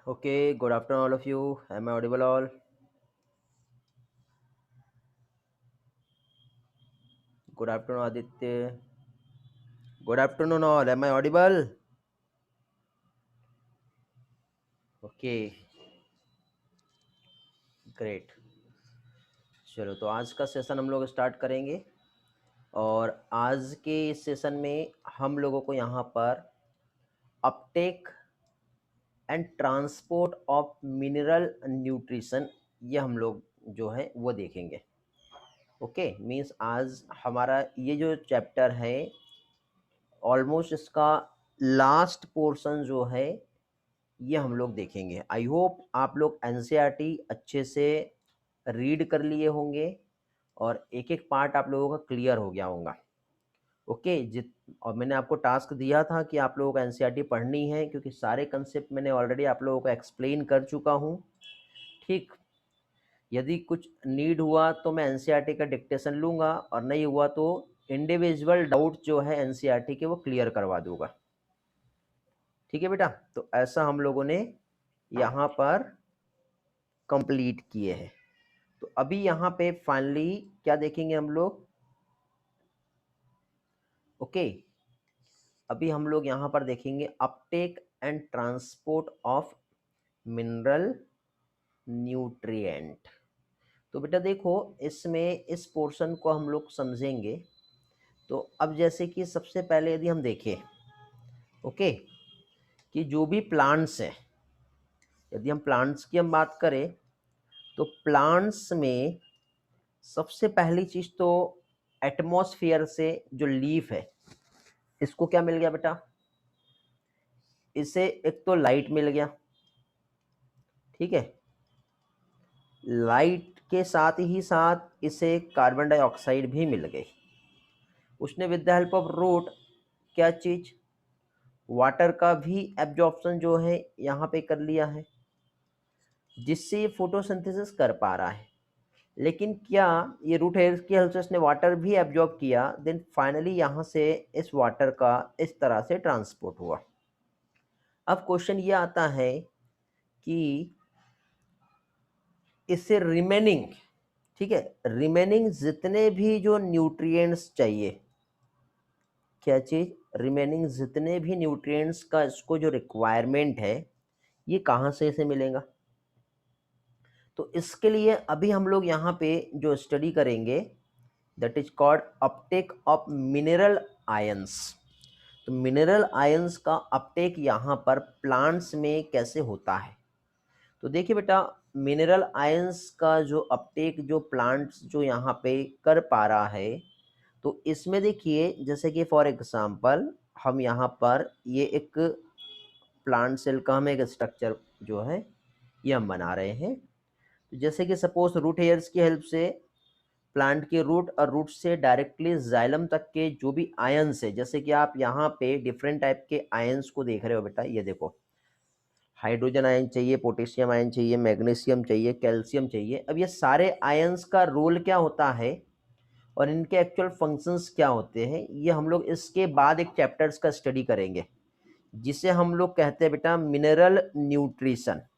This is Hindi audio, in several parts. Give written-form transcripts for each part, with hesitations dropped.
Okay, good afternoon, all of you. Am I audible all? Good afternoon, Aditya. Good afternoon, all. Am I audible? Okay, great. चलो तो आज का सेशन हम लोग स्टार्ट करेंगे और आज के इस सेशन में हम लोगों को यहाँ पर Uptake and transport of mineral nutrition ये हम लोग जो है वो देखेंगे। ओके, मीन्स आज हमारा ये जो चैप्टर है ऑलमोस्ट इसका लास्ट पोर्शन जो है ये हम लोग देखेंगे। आई होप आप लोग एनसीईआरटी अच्छे से रीड कर लिए होंगे और एक एक पार्ट आप लोगों का क्लियर हो गया होगा। ओके और मैंने आपको टास्क दिया था कि आप लोगों को एनसीईआरटी पढ़नी है क्योंकि सारे कंसेप्ट मैंने ऑलरेडी आप लोगों को एक्सप्लेन कर चुका हूँ। ठीक, यदि कुछ नीड हुआ तो मैं एनसीईआरटी का डिक्टेशन लूँगा और नहीं हुआ तो इंडिविजुअल डाउट जो है एनसीईआरटी के वो क्लियर करवा दूँगा। ठीक है बेटा, तो ऐसा हम लोगों ने यहाँ पर कंप्लीट किए हैं। तो अभी यहाँ पे फाइनली क्या देखेंगे हम लोग? ओके, अभी हम लोग यहाँ पर देखेंगे Uptake and transport of mineral nutrient. तो बेटा देखो, इसमें इस पोर्शन को हम लोग समझेंगे। तो अब जैसे कि सबसे पहले यदि हम देखें ओके कि जो भी प्लांट्स हैं, यदि हम प्लांट्स की हम बात करें तो प्लांट्स में सबसे पहली चीज तो एटमॉस्फेयर से जो लीफ है इसको क्या मिल गया बेटा? इसे एक तो लाइट मिल गया, ठीक है, लाइट के साथ ही साथ इसे कार्बन डाइऑक्साइड भी मिल गई। उसने with the help of root क्या चीज, वाटर का भी एब्जॉर्प्शन जो है यहाँ पे कर लिया है, जिससे ये फोटोसिंथेसिस कर पा रहा है। लेकिन क्या ये रूट हेयर की हेल्प से इसने वाटर भी एब्जॉर्ब किया, देन फाइनली यहाँ से इस वाटर का इस तरह से ट्रांसपोर्ट हुआ। अब क्वेश्चन ये आता है कि इससे रिमेनिंग, ठीक है, रिमेनिंग जितने भी जो न्यूट्रिएंट्स चाहिए, क्या चीज, रिमेनिंग जितने भी न्यूट्रिएंट्स का इसको जो रिक्वायरमेंट है ये कहाँ से इसे मिलेगा? तो इसके लिए अभी हम लोग यहाँ पे जो स्टडी करेंगे that is called Uptake of mineral ions. तो मिनरल आयंस का अपटेक यहाँ पर प्लांट्स में कैसे होता है? तो देखिए बेटा, मिनरल आयंस का जो अपटेक जो प्लांट्स जो यहाँ पे कर पा रहा है, तो इसमें देखिए जैसे कि फॉर एग्जांपल हम यहाँ पर ये एक प्लांट सेल का हम एक स्ट्रक्चर जो है ये हम बना रहे हैं। तो जैसे कि सपोज रूट हेयर्स की हेल्प से प्लांट के रूट और रूट से डायरेक्टली जाइलम तक के जो भी आयंस है, जैसे कि आप यहाँ पे डिफरेंट टाइप के आयंस को देख रहे हो बेटा, ये देखो हाइड्रोजन आयन चाहिए, पोटेशियम आयन चाहिए, मैग्नीशियम चाहिए, कैल्शियम चाहिए। अब ये सारे आयंस का रोल क्या होता है और इनके एक्चुअल फंक्शंस क्या होते हैं, ये हम लोग इसके बाद एक चैप्टर्स का स्टडी करेंगे जिसे हम लोग कहते हैं बेटा mineral nutrition.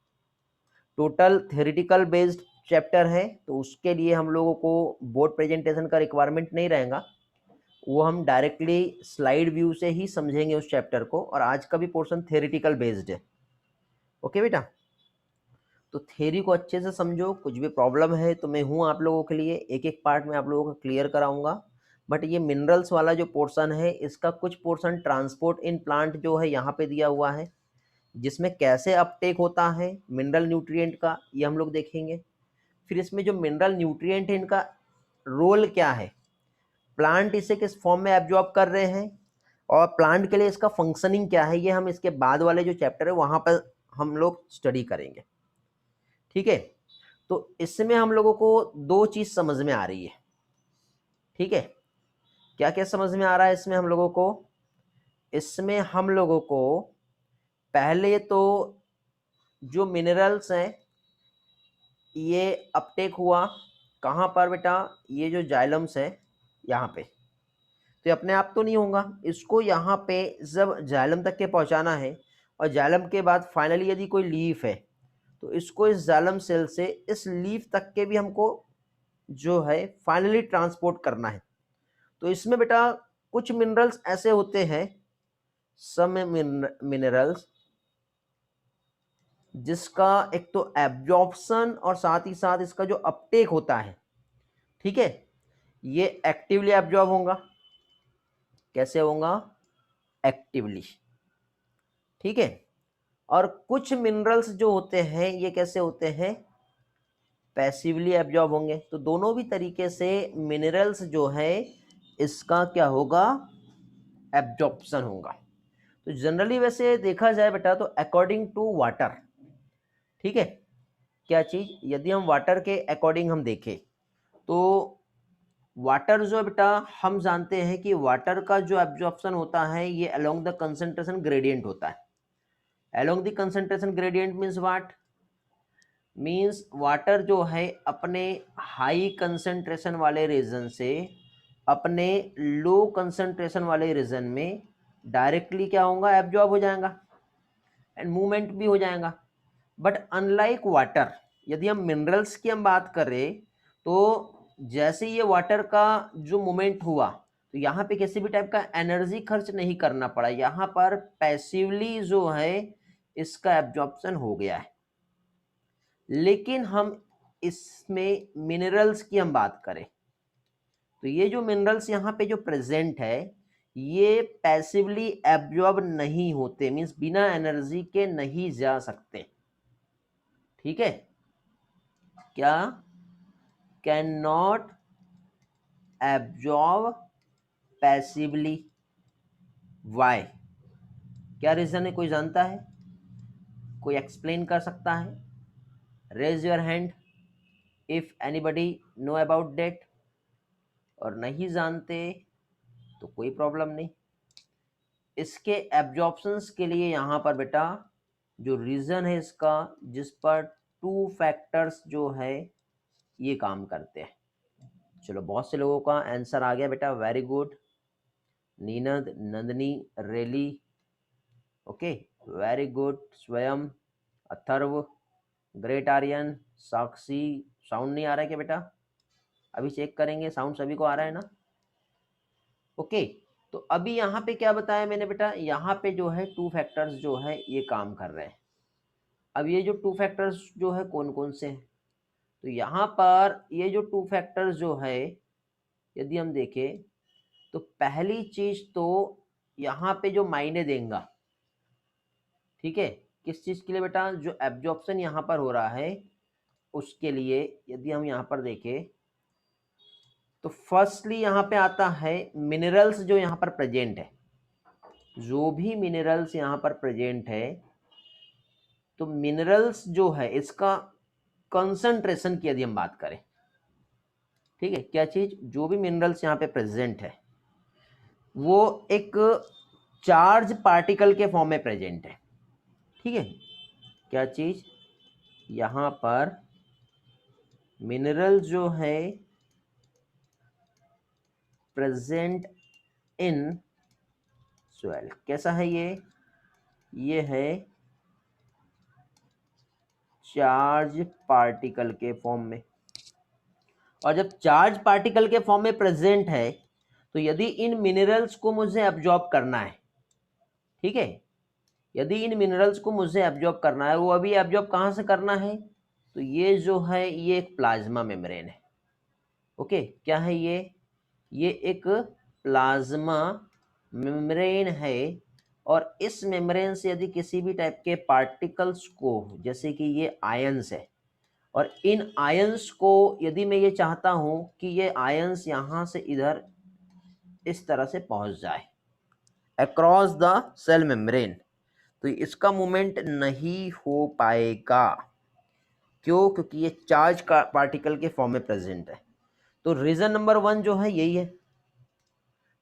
Total theoretical based chapter है, तो उसके लिए हम लोगों को बोर्ड प्रेजेंटेशन का रिक्वायरमेंट नहीं रहेगा, वो हम डायरेक्टली स्लाइड व्यू से ही समझेंगे उस चैप्टर को। और आज का भी पोर्शन थ्योरेटिकल बेस्ड है। ओके बेटा, तो थ्योरी को अच्छे से समझो, कुछ भी प्रॉब्लम है तो मैं हूँ आप लोगों के लिए, एक एक पार्ट में आप लोगों को क्लियर कराऊंगा। बट ये मिनरल्स वाला जो पोर्शन है इसका कुछ पोर्शन ट्रांसपोर्ट इन प्लांट जो है यहाँ पे दिया हुआ है, जिसमें कैसे अपटेक होता है मिनरल न्यूट्रिएंट का ये हम लोग देखेंगे। फिर इसमें जो मिनरल न्यूट्रिएंट है इनका रोल क्या है, प्लांट इसे किस फॉर्म में एब्जॉर्ब कर रहे हैं और प्लांट के लिए इसका फंक्शनिंग क्या है, ये हम इसके बाद वाले जो चैप्टर है वहाँ पर हम लोग स्टडी करेंगे। ठीक है, तो इसमें हम लोगों को दो चीज समझ में आ रही है। ठीक है, क्या क्या समझ में आ रहा है इसमें हम लोगों को? इसमें हम लोगों को पहले तो जो मिनरल्स हैं ये अपटेक हुआ कहाँ पर बेटा, ये जो जाइलम्स है यहाँ पे, तो ये अपने आप तो नहीं होगा, इसको यहाँ पे जब जाइलम तक के पहुँचाना है और जाइलम के बाद फाइनली यदि कोई लीफ है तो इसको इस जाइलम सेल से इस लीफ तक के भी हमको जो है फाइनली ट्रांसपोर्ट करना है। तो इसमें बेटा कुछ मिनरल्स ऐसे होते हैं, सम मिनरल्स जिसका एक तो एब्जॉर्प्शन और साथ ही साथ इसका जो अपटेक होता है, ठीक है, ये एक्टिवली एब्जॉर्ब होगा। कैसे होगा? एक्टिवली, ठीक है। और कुछ मिनरल्स जो होते हैं ये कैसे होते हैं? पैसिवली एब्जॉर्ब होंगे। तो दोनों भी तरीके से मिनरल्स जो है इसका क्या होगा? एब्जॉर्प्शन होगा। तो जनरली वैसे देखा जाए बेटा तो अकॉर्डिंग टू वाटर, ठीक है, क्या चीज, यदि हम वाटर के अकॉर्डिंग हम देखें तो वाटर जो है बेटा हम जानते हैं कि वाटर का जो एब्जॉर्प्शन होता है ये अलोंग द कंसंट्रेशन ग्रेडियंट होता है। Along the concentration gradient means what? Means water जो है अपने हाई कंसंट्रेशन वाले रीजन से अपने लो कंसंट्रेशन वाले रीजन में डायरेक्टली क्या होगा? एब्जॉर्ब हो जाएगा एंड मूवमेंट भी हो जाएगा। बट अनलाइक वाटर, यदि हम मिनरल्स की हम बात करें तो जैसे ये वाटर का जो मूवमेंट हुआ तो यहाँ पे किसी भी टाइप का एनर्जी खर्च नहीं करना पड़ा, यहाँ पर पैसिवली जो है इसका एब्जॉर्प्शन हो गया है। लेकिन हम इसमें मिनरल्स की हम बात करें तो ये जो मिनरल्स यहाँ पे जो प्रेजेंट है ये पैसिवली एब्जॉर्ब नहीं होते, मीन्स बिना एनर्जी के नहीं जा सकते, ठीक है। क्या? Can not absorb passively. Why? क्या रीजन है? कोई जानता है? कोई एक्सप्लेन कर सकता है? Raise your hand if anybody know about that. और नहीं जानते तो कोई प्रॉब्लम नहीं। इसके एब्जॉर्प्शंस के लिए यहाँ पर बेटा जो रीजन है इसका, जिस पर टू फैक्टर्स जो है ये काम करते हैं। चलो बहुत से लोगों का आंसर आ गया बेटा, वेरी गुड। नीनद, नंदनी, रेली, ओके, वेरी गुड। स्वयं, अथर्व, ग्रेट आर्यन, साक्षी। साउंड नहीं आ रहा है क्या बेटा? अभी चेक करेंगे, साउंड सभी को आ रहा है ना? ओके। तो अभी यहाँ पे क्या बताया मैंने बेटा, यहाँ पे जो है टू फैक्टर्स जो है ये काम कर रहे हैं। अब ये जो टू फैक्टर्स जो है कौन कौन से हैं? तो यहाँ पर ये जो टू फैक्टर्स जो है यदि हम देखें तो पहली चीज तो यहाँ पे जो मायने देंगे, ठीक है, किस चीज के लिए बेटा? जो एब्जॉर्प्शन यहाँ पर हो रहा है उसके लिए। यदि हम यहाँ पर देखें तो फर्स्टली यहाँ पे आता है मिनरल्स जो यहाँ पर प्रेजेंट है। जो भी मिनरल्स यहाँ पर प्रेजेंट है तो मिनरल्स जो है इसका कंसंट्रेशन की यदि हम बात करें, ठीक है, क्या चीज, जो भी मिनरल्स यहाँ पे प्रेजेंट है वो एक चार्ज पार्टिकल के फॉर्म में प्रेजेंट है, ठीक है। क्या चीज, यहाँ पर मिनरल जो है प्रेजेंट इन सॉइल, कैसा है ये है चार्ज पार्टिकल के फॉर्म में। और जब चार्ज पार्टिकल के फॉर्म में प्रेजेंट है तो यदि इन मिनरल्स को मुझे एब्जॉर्ब करना है, ठीक है, यदि इन मिनरल्स को मुझे एब्जॉर्ब करना है, वो अभी एब्जॉर्ब कहाँ से करना है? तो ये जो है ये एक प्लाज्मा मेम्ब्रेन है, ओके। क्या है ये एक प्लाज्मा मेम्ब्रेन है। और इस मेम्ब्रेन से यदि किसी भी टाइप के पार्टिकल्स को, जैसे कि ये आयंस है, और इन आयंस को यदि मैं ये चाहता हूं कि ये आयंस यहां से इधर इस तरह से पहुंच जाए अक्रॉस द सेल मेम्ब्रेन, तो इसका मूवमेंट नहीं हो पाएगा। क्यों? क्योंकि ये चार्ज का पार्टिकल के फॉर्म में प्रेजेंट है। तो रीजन नंबर 1 जो है यही है।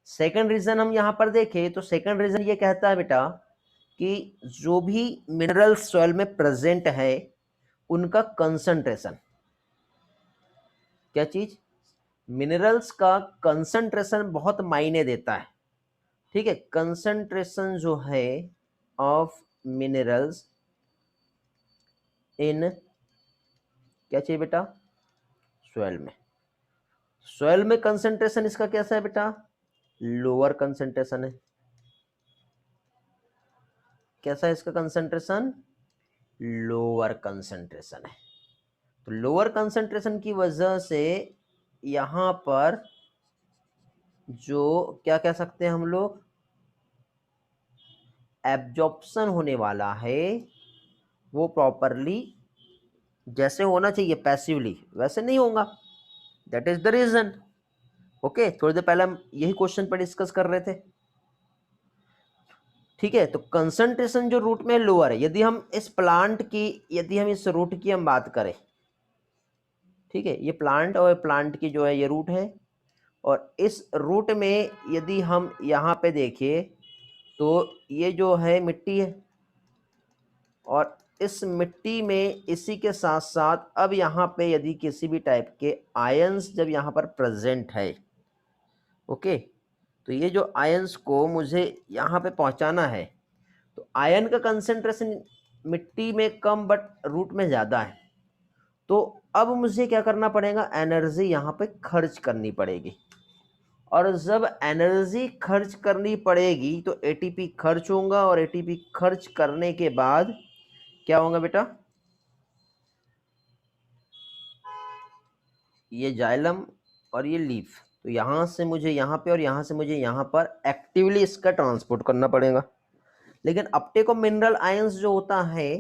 सेकंड रीजन हम यहां पर देखें तो सेकंड रीजन ये कहता है बेटा कि जो भी मिनरल सॉइल में प्रेजेंट है उनका कंसंट्रेशन, क्या चीज, मिनरल्स का कंसंट्रेशन बहुत मायने देता है, ठीक है। कंसंट्रेशन जो है ऑफ मिनरल्स इन, क्या चाहिए बेटा, सोयल में। सोयल में कंसंट्रेशन इसका कैसा है बेटा, लोअर कंसंट्रेशन है। कैसा है इसका कंसंट्रेशन, लोअर कंसंट्रेशन है। तो लोअर कंसंट्रेशन की वजह से यहां पर जो क्या कह सकते हैं हम लोग, एब्जॉर्प्शन होने वाला है वो प्रॉपरली जैसे होना चाहिए पैसिवली वैसे नहीं होगा। That is the reason. Okay, थोड़ी देर पहले हम यही क्वेश्चन पर डिस्कस कर रहे थे। ठीक है, तो कंसंट्रेशन जो रूट में लोअर है, यदि हम इस प्लांट की, यदि हम इस रूट की हम बात करें, ठीक है, ये प्लांट और प्लांट की जो है ये रूट है, और इस रूट में यदि हम यहाँ पे देखें तो ये जो है मिट्टी है, और इस मिट्टी में इसी के साथ साथ अब यहाँ पे यदि किसी भी टाइप के आयंस जब यहाँ पर प्रेजेंट है, ओके, तो ये जो आयंस को मुझे यहाँ पे पहुँचाना है, तो आयन का कंसंट्रेशन मिट्टी में कम बट रूट में ज़्यादा है। तो अब मुझे क्या करना पड़ेगा, एनर्जी यहाँ पे खर्च करनी पड़ेगी, और जब एनर्जी खर्च करनी पड़ेगी तो एटीपी खर्च होगा, और एटीपी खर्च करने के बाद क्या होगा बेटा, ये जाइलम और ये लीफ, तो यहाँ से मुझे यहाँ पे और यहाँ से मुझे यहाँ पर एक्टिवली इसका ट्रांसपोर्ट करना पड़ेगा। लेकिन अपटेक ऑफ मिनरल आयंस जो होता है,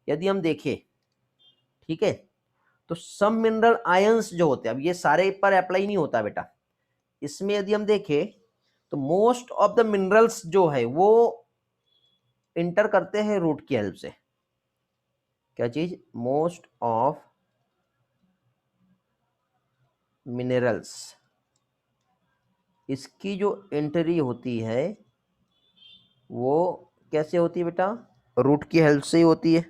यदि हम देखें, ठीक है, तो सम मिनरल आयंस जो होते हैं, अब ये सारे पर अप्लाई नहीं होता बेटा, इसमें यदि हम देखें तो मोस्ट ऑफ द मिनरल्स जो है वो इंटर करते हैं रूट की हेल्प से। क्या चीज, मोस्ट ऑफ मिनरल्स, इसकी जो एंट्री होती है वो कैसे होती है बेटा, रूट की हेल्प से ही होती है।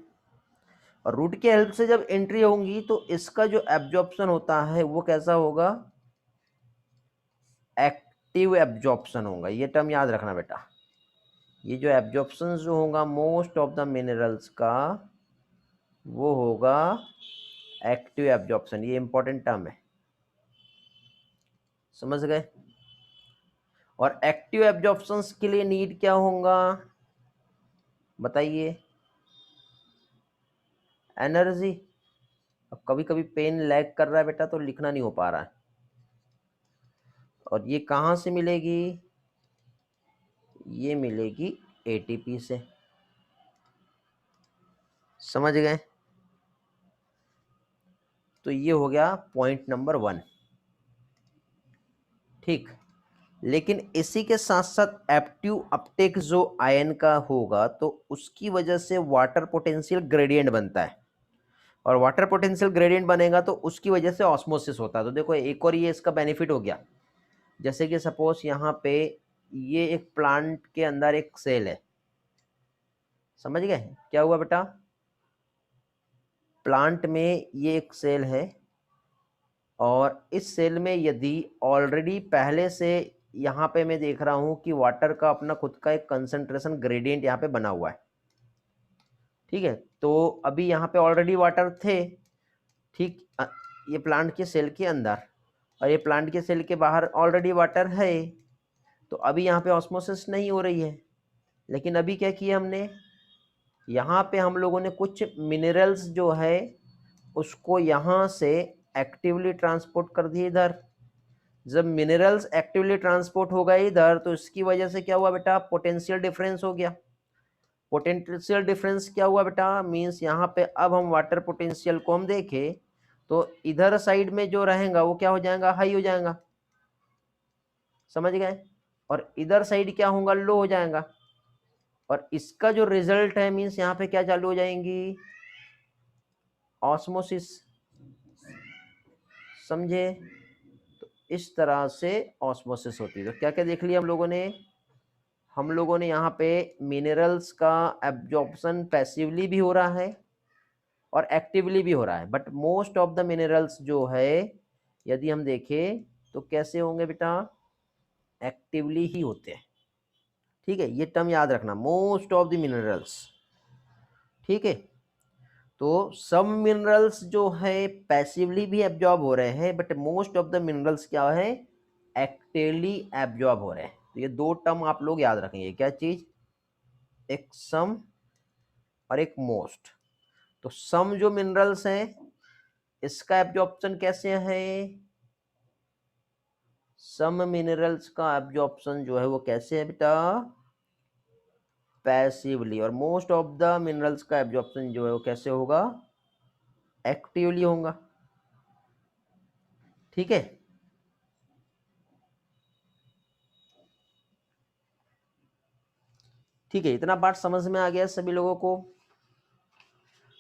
और रूट की हेल्प से जब एंट्री होंगी तो इसका जो एब्जॉर्प्शन होता है वो कैसा होगा, एक्टिव एब्जॉर्प्शन होगा। ये टर्म याद रखना बेटा, ये जो एब्जॉर्प्शन जो होगा मोस्ट ऑफ द मिनरल्स का वो होगा एक्टिव एब्जॉर्प्शन। ये इंपॉर्टेंट टर्म है, समझ गए। और एक्टिव एब्जॉर्प्शन के लिए नीड क्या होगा बताइए, एनर्जी। अब कभी कभी पेन लैग कर रहा है बेटा तो लिखना नहीं हो पा रहा है, और ये कहाँ से मिलेगी, ये मिलेगी एटीपी से, समझ गए। तो ये हो गया पॉइंट नंबर 1, ठीक। लेकिन इसी के साथ साथ एक्टिव अपटेक जो आयन का होगा तो उसकी वजह से वाटर पोटेंशियल ग्रेडियंट बनता है, और वाटर पोटेंशियल ग्रेडियंट बनेगा तो उसकी वजह से ऑस्मोसिस होता है। तो देखो एक और ये इसका बेनिफिट हो गया, जैसे कि सपोज यहाँ पे ये एक प्लांट के अंदर एक सेल है, समझ गए क्या हुआ बेटा, प्लांट में ये एक सेल है, और इस सेल में यदि ऑलरेडी पहले से यहाँ पे मैं देख रहा हूँ कि वाटर का अपना खुद का एक कंसंट्रेशन ग्रेडियंट यहाँ पे बना हुआ है, ठीक है, तो अभी यहाँ पे ऑलरेडी वाटर थे, ठीक, ये प्लांट के सेल के अंदर, और ये प्लांट के सेल के बाहर ऑलरेडी वाटर है, तो अभी यहाँ पे ऑस्मोसिस नहीं हो रही है। लेकिन अभी क्या किया हमने, यहाँ पे हम लोगों ने कुछ मिनरल्स जो है उसको यहाँ से एक्टिवली ट्रांसपोर्ट कर दिए इधर। जब मिनरल्स एक्टिवली ट्रांसपोर्ट हो गए इधर तो इसकी वजह से क्या हुआ बेटा, पोटेंशियल डिफरेंस हो गया। पोटेंशियल डिफरेंस क्या हुआ बेटा, मींस यहाँ पे अब हम वाटर पोटेंशियल को हम देखें तो इधर साइड में जो रहेगा वो क्या हो जाएगा, हाई हो जाएगा, समझ गए, और इधर साइड क्या होगा, लो हो जाएगा। और इसका जो रिजल्ट है मींस यहाँ पे क्या चालू हो जाएंगी, ऑस्मोसिस, समझे। तो इस तरह से ऑस्मोसिस होती है। तो क्या क्या देख लिया हम लोगों ने यहाँ पे मिनरल्स का एब्जॉर्प्शन पैसिवली भी हो रहा है और एक्टिवली भी हो रहा है, but most of the minerals जो है यदि हम देखें तो कैसे होंगे बेटा, एक्टिवली ही होते हैं, ठीक है। ये टर्म याद रखना, मोस्ट ऑफ द मिनरल्स, ठीक है। तो सम मिनरल्स जो है पैसिवली भी एब्जॉर्ब हो रहे हैं, but most of the minerals क्या है, एक्टिवली एब्जॉर्ब हो रहे हैं। तो ये दो टर्म आप लोग याद रखेंगे, क्या चीज, एक सम और एक मोस्ट। तो सम जो मिनरल्स हैं इसका एब्जॉर्प्शन कैसे है, सम मिनरल्स का एब्जॉर्प्शन जो है वो कैसे है बेटा, पैसिवली। और मोस्ट ऑफ द मिनरल्स का एब्जॉर्प्शन जो है वो कैसे होगा, एक्टिवली होगा। ठीक है। ठीक है, इतना पार्ट समझ में आ गया सभी लोगों को।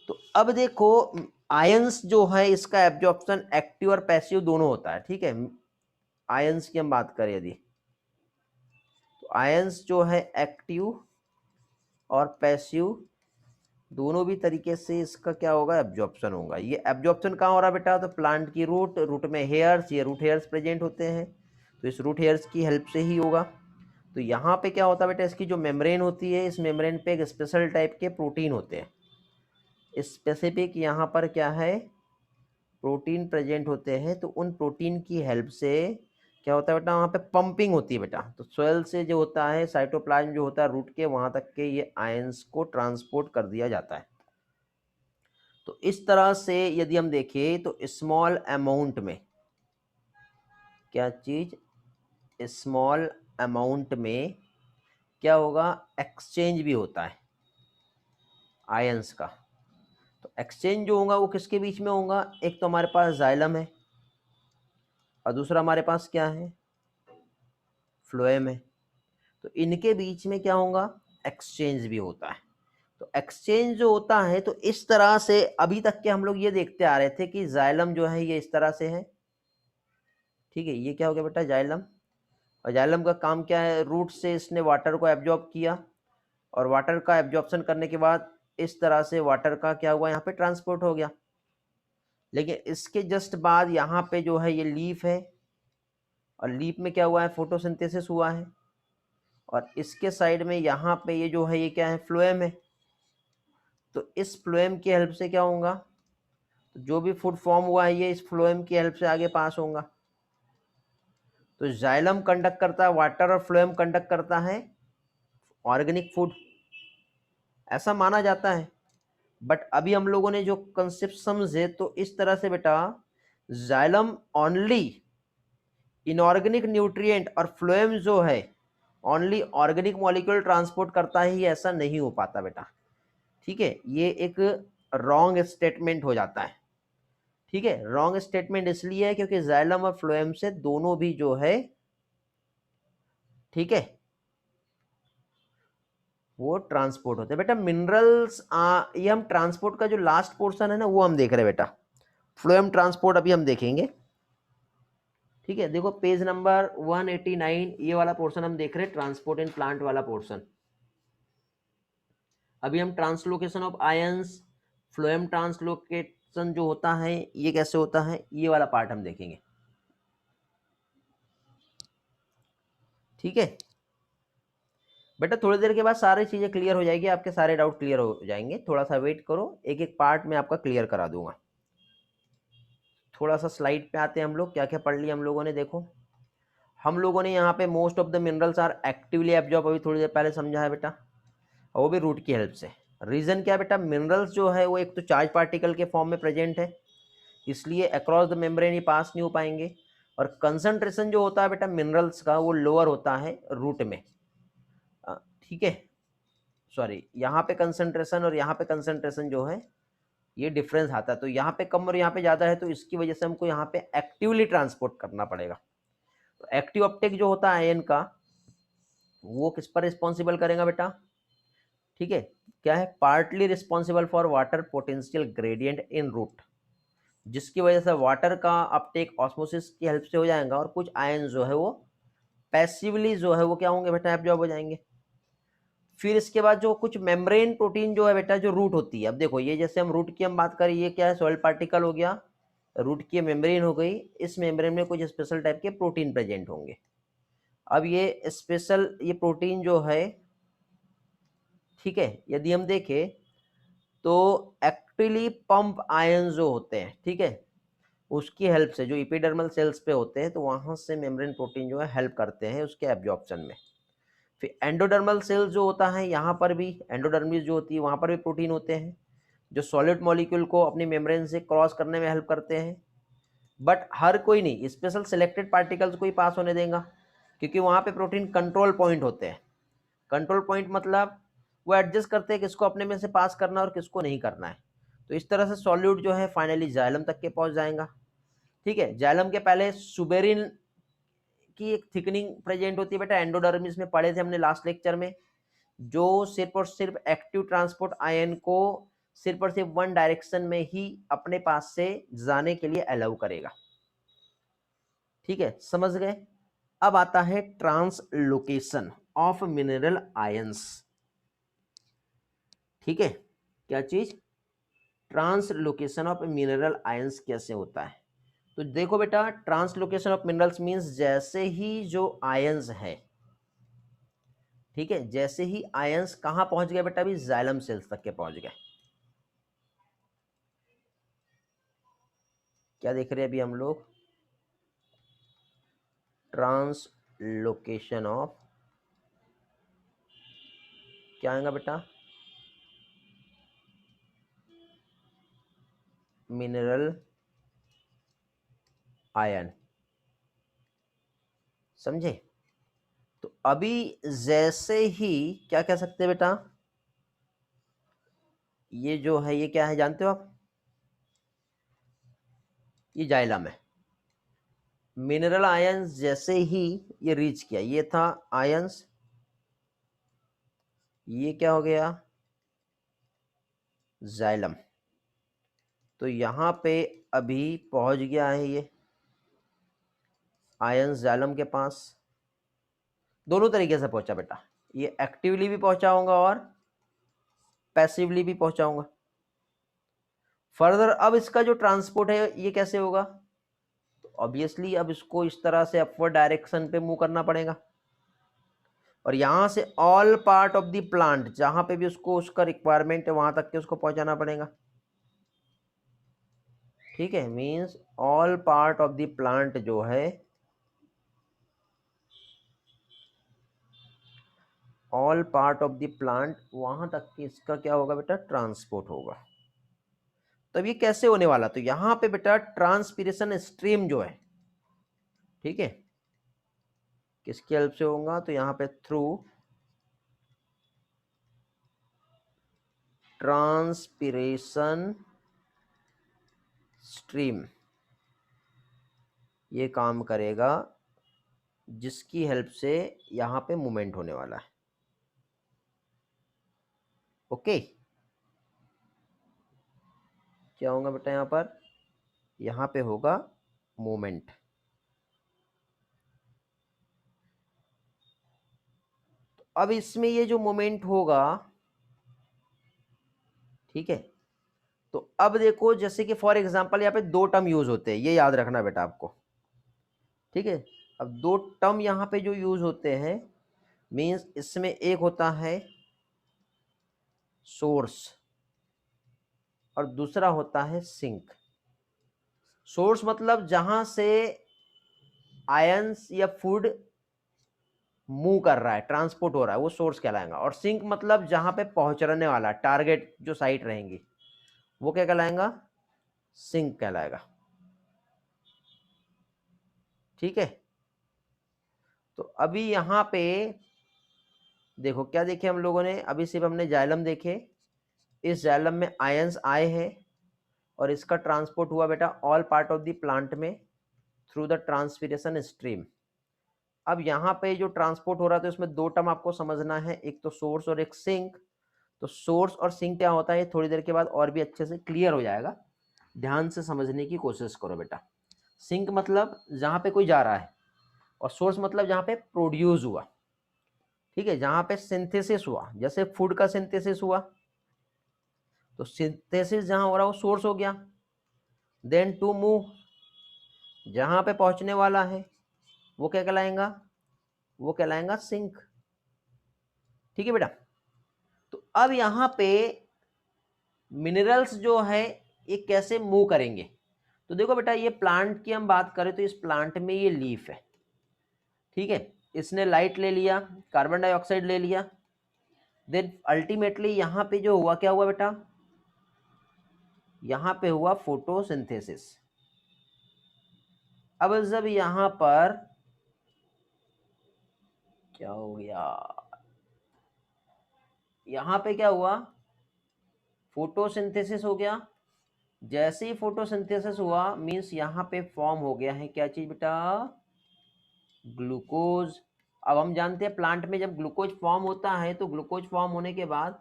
तो अब देखो, आयंस जो है इसका एब्जॉर्प्शन एक्टिव और पैसिव दोनों होता है। ठीक है, आयंस की हम बात करें यदि, तो आयंस जो है एक्टिव और पैसिव दोनों भी तरीके से इसका क्या होगा, एब्जॉर्प्शन होगा। ये एब्जॉर्प्शन कहाँ हो रहा है बेटा, तो प्लांट की रूट में हेयर्स, ये रूट हेयर्स प्रेजेंट होते हैं, तो इस रूट हेयर्स की हेल्प से ही होगा। तो यहाँ पे क्या होता है बेटा, इसकी जो मेम्ब्रेन होती है, इस मेम्ब्रेन पे एक स्पेशल टाइप के प्रोटीन होते हैं, स्पेसिफिक यहाँ पर क्या है, प्रोटीन प्रेजेंट होते हैं। तो उन प्रोटीन की हेल्प से क्या होता है बेटा, वहाँ पे पंपिंग होती है बेटा। तो सोयल से जो होता है, साइटोप्लाज्म जो होता है रूट के, वहाँ तक के ये आयंस को ट्रांसपोर्ट कर दिया जाता है। तो इस तरह से यदि हम देखें तो स्मॉल अमाउंट में, क्या चीज, स्मॉल अमाउंट में क्या होगा, एक्सचेंज भी होता है आयंस का। तो एक्सचेंज जो होगा वो किसके बीच में होगा, एक तो हमारे पास जाइलम है और दूसरा हमारे पास क्या है, फ्लोएम है। तो इनके बीच में क्या होगा, एक्सचेंज भी होता है। तो एक्सचेंज जो होता है, तो इस तरह से अभी तक के हम लोग ये देखते आ रहे थे कि जाइलम जो है ये इस तरह से है। ठीक है, ये क्या हो गया बेटा, जाइलम। और जाइलम का काम क्या है, रूट से इसने वाटर को एब्जॉर्ब किया और वाटर का एब्जॉर्प्शन करने के बाद इस तरह से वाटर का क्या हुआ, यहाँ पे ट्रांसपोर्ट हो गया। लेकिन इसके जस्ट बाद यहाँ पे जो है ये लीफ है, और लीफ में क्या हुआ है, फोटोसिंथेसिस हुआ है। और इसके साइड में यहाँ पे ये जो है ये क्या है, फ्लोएम है। तो इस फ्लोएम की हेल्प से क्या होगा, तो जो भी फूड फॉर्म हुआ है ये इस फ्लोएम की हेल्प से आगे पास होगा। तो जाइलम कंडक्ट करता है वाटर और फ्लोएम कंडक्ट करता है ऑर्गेनिक फूड, ऐसा माना जाता है। बट अभी हम लोगों ने जो कंसेप्ट समझे, तो इस तरह से बेटा, जाइलम ओनली इनऑर्गेनिक न्यूट्रिएंट और फ्लोएम जो है ओनली ऑर्गेनिक मॉलिक्यूल ट्रांसपोर्ट करता ही, ऐसा नहीं हो पाता बेटा। ठीक है, ये एक रॉन्ग स्टेटमेंट हो जाता है। ठीक है, रॉन्ग स्टेटमेंट इसलिए है क्योंकि जाइलम और फ्लोएम से दोनों भी जो है, ठीक है, वो ट्रांसपोर्ट होते हैं बेटा। मिनरल्स ये हम ट्रांसपोर्ट का जो लास्ट पोर्शन है ना वो हम देख रहे हैं बेटा, फ्लोएम ट्रांसपोर्ट अभी हम देखेंगे। ठीक है, देखो पेज नंबर 189, ये वाला पोर्शन हम देख रहे हैं, ट्रांसपोर्ट इन प्लांट वाला पोर्शन। अभी हम translocation of ions, phloem translocation जो होता है ये कैसे होता है, ये वाला पार्ट हम देखेंगे। ठीक है बेटा, थोड़ी देर के बाद सारी चीजें क्लियर हो जाएगी, आपके सारे डाउट क्लियर हो जाएंगे। थोड़ा सा वेट करो, एक एक पार्ट में आपका क्लियर करा दूंगा। थोड़ा सा स्लाइड पे आते हैं हम लोग, क्या क्या पढ़ लिया हम लोगों ने। देखो, हम लोगों ने यहाँ पे most of the minerals are actively absorb, अभी थोड़ी देर पहले समझा है बेटा, और वो भी रूट की हेल्प से। रीजन क्या है बेटा, मिनरल्स जो है वो एक तो चार्ज पार्टिकल के फॉर्म में प्रेजेंट है, इसलिए अक्रॉस द मेम्ब्रेन ही पास नहीं हो पाएंगे। और कंसंट्रेशन जो होता है बेटा मिनरल्स का, वो लोअर होता है रूट में। ठीक है, सॉरी, यहाँ पे कंसंट्रेशन और यहाँ पे कंसंट्रेशन जो है ये डिफरेंस आता है। तो यहाँ पे कम और यहाँ पे ज़्यादा है, तो इसकी वजह से हमको यहाँ पे एक्टिवली ट्रांसपोर्ट करना पड़ेगा। तो एक्टिव अपटेक जो होता है आयन का, वो किस पर रिस्पॉन्सिबल करेगा बेटा, ठीक है, क्या है, partly responsible for water potential gradient in root, जिसकी वजह से वाटर का अपटेक ऑस्मोसिस की हेल्प से हो जाएगा, और कुछ आयन जो है वो पैसिवली जो है वो क्या होंगे बेटा, एब्जॉर्ब हो जाएंगे। फिर इसके बाद जो कुछ मेम्ब्रेन प्रोटीन जो है बेटा, जो रूट होती है, अब देखो ये जैसे हम रूट की हम बात करें, ये क्या है, सॉइल पार्टिकल हो गया, रूट की मेम्ब्रेन हो गई, इस मेम्ब्रेन में कुछ स्पेशल टाइप के प्रोटीन प्रेजेंट होंगे। अब ये स्पेशल ये प्रोटीन जो है, ठीक है, यदि हम देखें तो एक्टिवली पंप आयन जो होते हैं, ठीक है, उसकी हेल्प से जो एपिडर्मल सेल्स पे होते हैं, तो वहां से मेम्ब्रेन प्रोटीन जो है हेल्प करते हैं उसके एब्जॉर्प्शन में। फिर एंडोडर्मल सेल जो होता है, यहाँ पर भी एंडोडर्मिस जो होती है वहाँ पर भी प्रोटीन होते हैं जो सॉलिड मॉलिक्यूल को अपनी मेम्ब्रेन से क्रॉस करने में हेल्प करते हैं। बट हर कोई नहीं, स्पेशल सिलेक्टेड पार्टिकल्स को ही पास होने देगा, क्योंकि वहाँ पे प्रोटीन कंट्रोल पॉइंट होते हैं। कंट्रोल पॉइंट मतलब वो एडजस्ट करते हैं किसको अपने में से पास करना और किसको नहीं करना है। तो इस तरह से सॉल्यूट जो है फाइनली जाइलम तक के पहुंच जाएगा। ठीक है, जाइलम के पहले सुबेरिन की एक थिकनिंग प्रेजेंट होती है बेटा, एंडोडर्मिस में पढ़े थे हमने लास्ट लेक्चर में, जो सिर्फ और सिर्फ एक्टिव ट्रांसपोर्ट आयन को सिर्फ और सिर्फ वन डायरेक्शन में ही अपने पास से जाने के लिए अलाउ करेगा। ठीक है, समझ गए। अब आता है ट्रांसलोकेशन ऑफ मिनरल आयंस। ठीक है, क्या चीज, ट्रांसलोकेशन ऑफ मिनरल आयंस कैसे होता है। तो देखो बेटा, ट्रांसलोकेशन ऑफ मिनरल्स मींस जैसे ही जो आयंस है, ठीक है, जैसे ही आयंस कहां पहुंच गए बेटा, अभी जाइलम सेल्स तक के पहुंच गए। क्या देख रहे हैं अभी हम लोग, ट्रांसलोकेशन ऑफ, क्या आएगा बेटा, मिनरल आयन। समझे। तो अभी जैसे ही क्या कह सकते हैं बेटा, ये जो है ये क्या है जानते हो आप, ये जाइलम है। मिनरल आयंस जैसे ही ये रीच किया, ये था आयंस, ये क्या हो गया, जाइलम। तो यहां पे अभी पहुंच गया है ये आयंस जाइलम के पास। दोनों तरीके से पहुंचा बेटा, ये एक्टिवली भी पहुंचा होगा और पैसिवली भी पहुंचा होगा। फर्दर अब इसका जो ट्रांसपोर्ट है ये कैसे होगा, तो ऑब्वियसली अब इसको इस तरह से अपवर्ड डायरेक्शन पे मूव करना पड़ेगा, और यहां से all part of the plant जहां पे भी उसको उसका रिक्वायरमेंट है वहां तक के उसको पहुंचाना पड़ेगा। ठीक है, means all part of the plant जो है, all part of the plant वहां तक के इसका क्या होगा बेटा, ट्रांसपोर्ट होगा। तब ये कैसे होने वाला, तो यहां पे बेटा ट्रांसपीरेशन स्ट्रीम जो है, ठीक है, किसकी हेल्प से होगा, तो यहां पे थ्रू ट्रांसपीरेशन स्ट्रीम ये काम करेगा, जिसकी हेल्प से यहां पे मूवमेंट होने वाला है। ओके, क्या होगा बेटा, यहां पे होगा मूवमेंट। तो अब इसमें ये जो मूवमेंट होगा, ठीक है, तो अब देखो जैसे कि फॉर एग्जांपल यहाँ पे दो टर्म यूज होते हैं, ये याद रखना बेटा आपको। ठीक है, अब दो टर्म यहाँ पे जो यूज होते हैं, मींस इसमें एक होता है सोर्स और दूसरा होता है सिंक। सोर्स मतलब जहां से आयंस या फूड मूव कर रहा है, ट्रांसपोर्ट हो रहा है, वो सोर्स कहलाएगा। और सिंक मतलब जहां पे पहुंचने वाला टारगेट जो साइट रहेंगी वो क्या कहलाएगा, सिंक कहलाएगा। ठीक है, तो अभी यहां पे देखो क्या देखे हम लोगों ने, अभी सिर्फ हमने जाइलम देखे, इस जाइलम में आयंस आए हैं और इसका ट्रांसपोर्ट हुआ बेटा all part of the plant में थ्रू द ट्रांसपीरेशन स्ट्रीम। अब यहाँ पे जो ट्रांसपोर्ट हो रहा था उसमें दो टर्म आपको समझना है, एक तो सोर्स और एक सिंक। तो सोर्स और सिंक क्या होता है थोड़ी देर के बाद और भी अच्छे से क्लियर हो जाएगा, ध्यान से समझने की कोशिश करो बेटा। सिंक मतलब जहाँ पे कोई जा रहा है, और सोर्स मतलब जहाँ पे प्रोड्यूस हुआ। ठीक है, जहाँ पे सिंथेसिस हुआ, जैसे फूड का सिंथेसिस हुआ, तो सिंथेसिस जहाँ हो रहा है वो सोर्स हो गया। देन टू मूव, जहाँ पे पहुँचने वाला है वो क्या कहलाएगा, वो कहलाएगा सिंक। ठीक है बेटा, तो अब यहाँ पे मिनरल्स जो है ये कैसे मूव करेंगे। तो देखो बेटा, ये प्लांट की हम बात करें तो इस प्लांट में ये लीफ है, ठीक है, इसने लाइट ले लिया, कार्बन डाइऑक्साइड ले लिया, देन अल्टीमेटली यहाँ पे जो हुआ क्या हुआ बेटा, यहाँ पे हुआ फोटोसिंथेसिस। अब जब यहाँ पर क्या हो गया, यहाँ पे क्या हुआ, फोटोसिंथेसिस हो गया। जैसे ही फोटोसिंथेसिस हुआ मींस यहाँ पे फॉर्म हो गया है क्या चीज बेटा, ग्लूकोज। अब हम जानते हैं प्लांट में जब ग्लूकोज फॉर्म होता है तो ग्लूकोज फॉर्म होने के बाद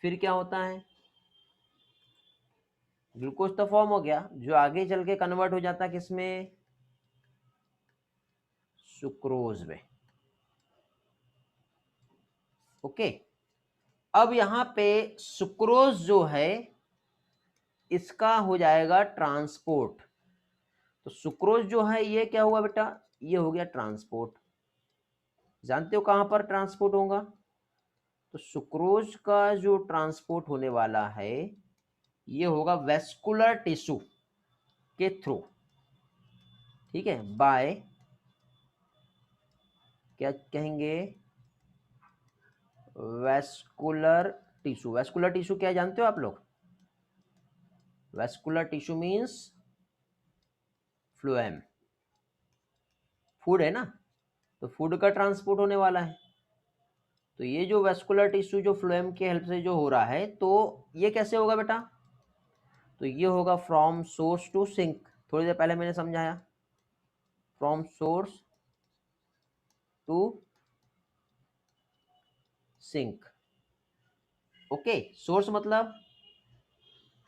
फिर क्या होता है, ग्लूकोज तो फॉर्म हो गया, जो आगे चल के कन्वर्ट हो जाता है किसमें, सुक्रोज में। ओके, अब यहाँ पे सुक्रोज जो है इसका हो जाएगा ट्रांसपोर्ट। तो सुक्रोज जो है ये क्या हुआ बेटा, ये हो गया ट्रांसपोर्ट। जानते हो कहां पर ट्रांसपोर्ट होगा, तो सुक्रोज का जो ट्रांसपोर्ट होने वाला है ये होगा वेस्कुलर टिश्यू के थ्रू, ठीक है, बाय क्या कहेंगे, वेस्कुलर टिश्यू। वेस्कुलर टिश्यू क्या है जानते हो आप लोग, vascular tissue means phloem, food है ना, तो फूड का ट्रांसपोर्ट होने वाला है। तो ये जो वेस्कुलर टिश्यू जो फ्लोएम के हेल्प से जो हो रहा है, तो ये कैसे होगा बेटा, तो ये होगा फ्रॉम सोर्स टू सिंक, थोड़ी देर पहले मैंने समझाया, from source to sink. Okay, source मतलब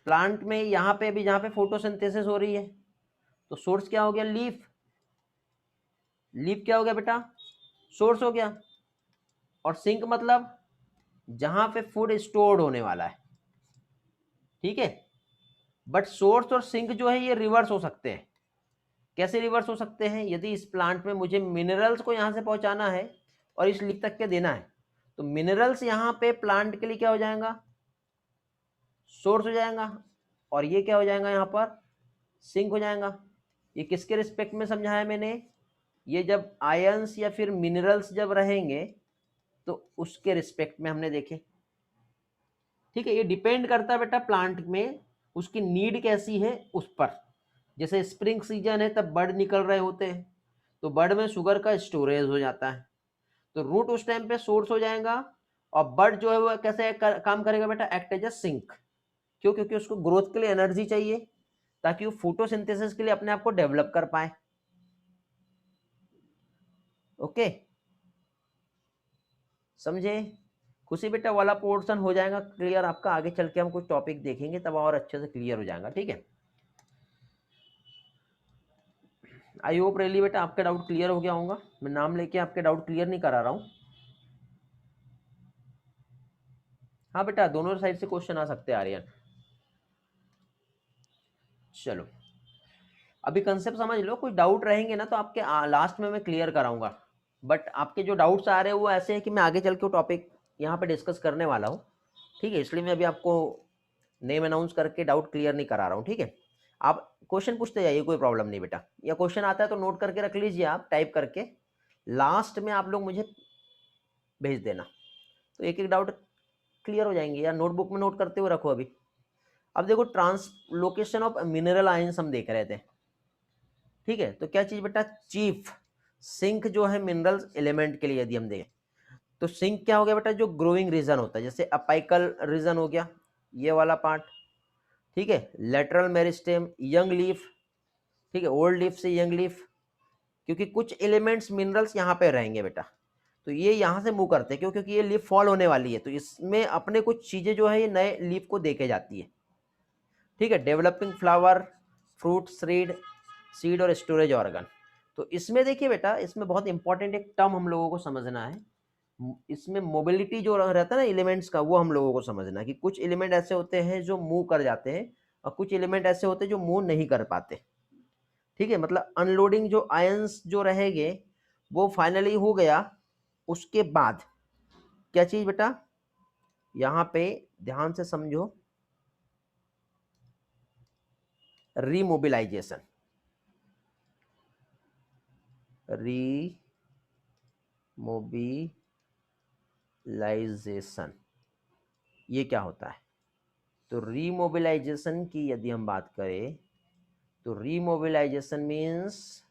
प्लांट में यहाँ पे अभी जहाँ पे फोटोसिंथेसिस हो रही है, तो सोर्स क्या हो गया, लीफ। लीफ क्या हो गया बेटा, सोर्स हो गया। और सिंक मतलब जहां पे फूड स्टोर्ड होने वाला है, ठीक है। बट सोर्स और सिंक जो है ये रिवर्स हो सकते हैं। कैसे रिवर्स हो सकते हैं, यदि इस प्लांट में मुझे मिनरल्स को यहां से पहुंचाना है और इस लीफ तक के देना है, तो मिनरल्स यहाँ पे प्लांट के लिए क्या हो जाएगा, सोर्स हो जाएगा, और ये क्या हो जाएगा यहाँ पर, सिंक हो जाएगा। ये किसके रिस्पेक्ट में समझाया मैंने, ये जब आयंस या फिर मिनरल्स जब रहेंगे तो उसके रिस्पेक्ट में हमने देखे, ठीक है। ये डिपेंड करता है बेटा प्लांट में उसकी नीड कैसी है उस पर। जैसे स्प्रिंग सीजन है तब बर्ड निकल रहे होते हैं, तो बर्ड में शुगर का स्टोरेज हो जाता है, तो रूट उस टाइम पे सोर्स हो जाएगा, और बर्ड जो है वो कैसे काम करेगा बेटा, एक्ट एज अ सिंक। क्यों, क्योंकि उसको ग्रोथ के लिए एनर्जी चाहिए ताकि वो फोटोसिंथेसिस के लिए अपने आप को डेवलप कर पाए। ओके, समझे, खुशी बेटा वाला पोर्शन हो जाएगा क्लियर आपका, आगे चल के हम कुछ टॉपिक देखेंगे तब और अच्छे से क्लियर हो जाएगा, ठीक है। आई होप रियली बेटा आपका डाउट क्लियर हो गया होगा, मैं नाम लेके आपके डाउट क्लियर नहीं करा रहा हूँ। हाँ बेटा, दोनों साइड से क्वेश्चन आ सकते हैं आर्यन। चलो, अभी कंसेप्ट समझ लो, कुछ डाउट रहेंगे ना तो आपके लास्ट में मैं क्लियर कराऊंगा। बट आपके जो डाउट्स आ रहे हैं वो ऐसे हैं कि मैं आगे चल के टॉपिक यहाँ पे डिस्कस करने वाला हूँ, ठीक है, इसलिए मैं अभी आपको नेम अनाउंस करके डाउट क्लियर नहीं करा रहा हूँ, ठीक है। आप क्वेश्चन पूछते जाइए, कोई प्रॉब्लम नहीं बेटा, या क्वेश्चन आता है तो नोट करके रख लीजिए आप, टाइप करके लास्ट में आप लोग मुझे भेज देना, तो एक एक डाउट क्लियर हो जाएंगे, या नोटबुक में नोट करते हुए रखो अभी। अब देखो, ट्रांसलोकेशन ऑफ मिनरल आयंस हम देख रहे थे, ठीक है। तो क्या चीज बेटा, चीफ सिंक जो है मिनरल्स एलिमेंट के लिए यदि हम देखें, तो सिंक क्या हो गया बेटा, जो ग्रोइंग रीजन होता है, जैसे अपाइकल रीजन हो गया ये वाला पार्ट, ठीक है, लेटरल मेरिस्टेम, यंग लीफ, ठीक है, ओल्ड लीफ से यंग लीफ, क्योंकि कुछ एलिमेंट्स मिनरल्स यहाँ पे रहेंगे बेटा, तो ये यहाँ से मूव करते हैं, क्यों, क्योंकि ये लीफ फॉल होने वाली है, तो इसमें अपने कुछ चीजें जो है ये नए लीफ को देके जाती है, ठीक है। Developing flower, fruit, seed, seed और स्टोरेज ऑर्गन। तो इसमें देखिए बेटा, इसमें बहुत इंपॉर्टेंट एक टर्म हम लोगों को समझना है, इसमें मोबिलिटी जो रहता है ना एलिमेंट्स का, वो हम लोगों को समझना है कि कुछ एलिमेंट ऐसे होते हैं जो मूव कर जाते हैं और कुछ एलिमेंट ऐसे होते हैं जो मूव नहीं कर पाते, ठीक है। मतलब अनलोडिंग जो आयंस जो रहेंगे वो फाइनली हो गया, उसके बाद क्या चीज बेटा, यहाँ पे ध्यान से समझो, रीमोबिलाइजेशन, ये क्या होता है? तो रीमोबिलाइजेशन की यदि हम बात करें तो रीमोबिलाइजेशन मीन्स,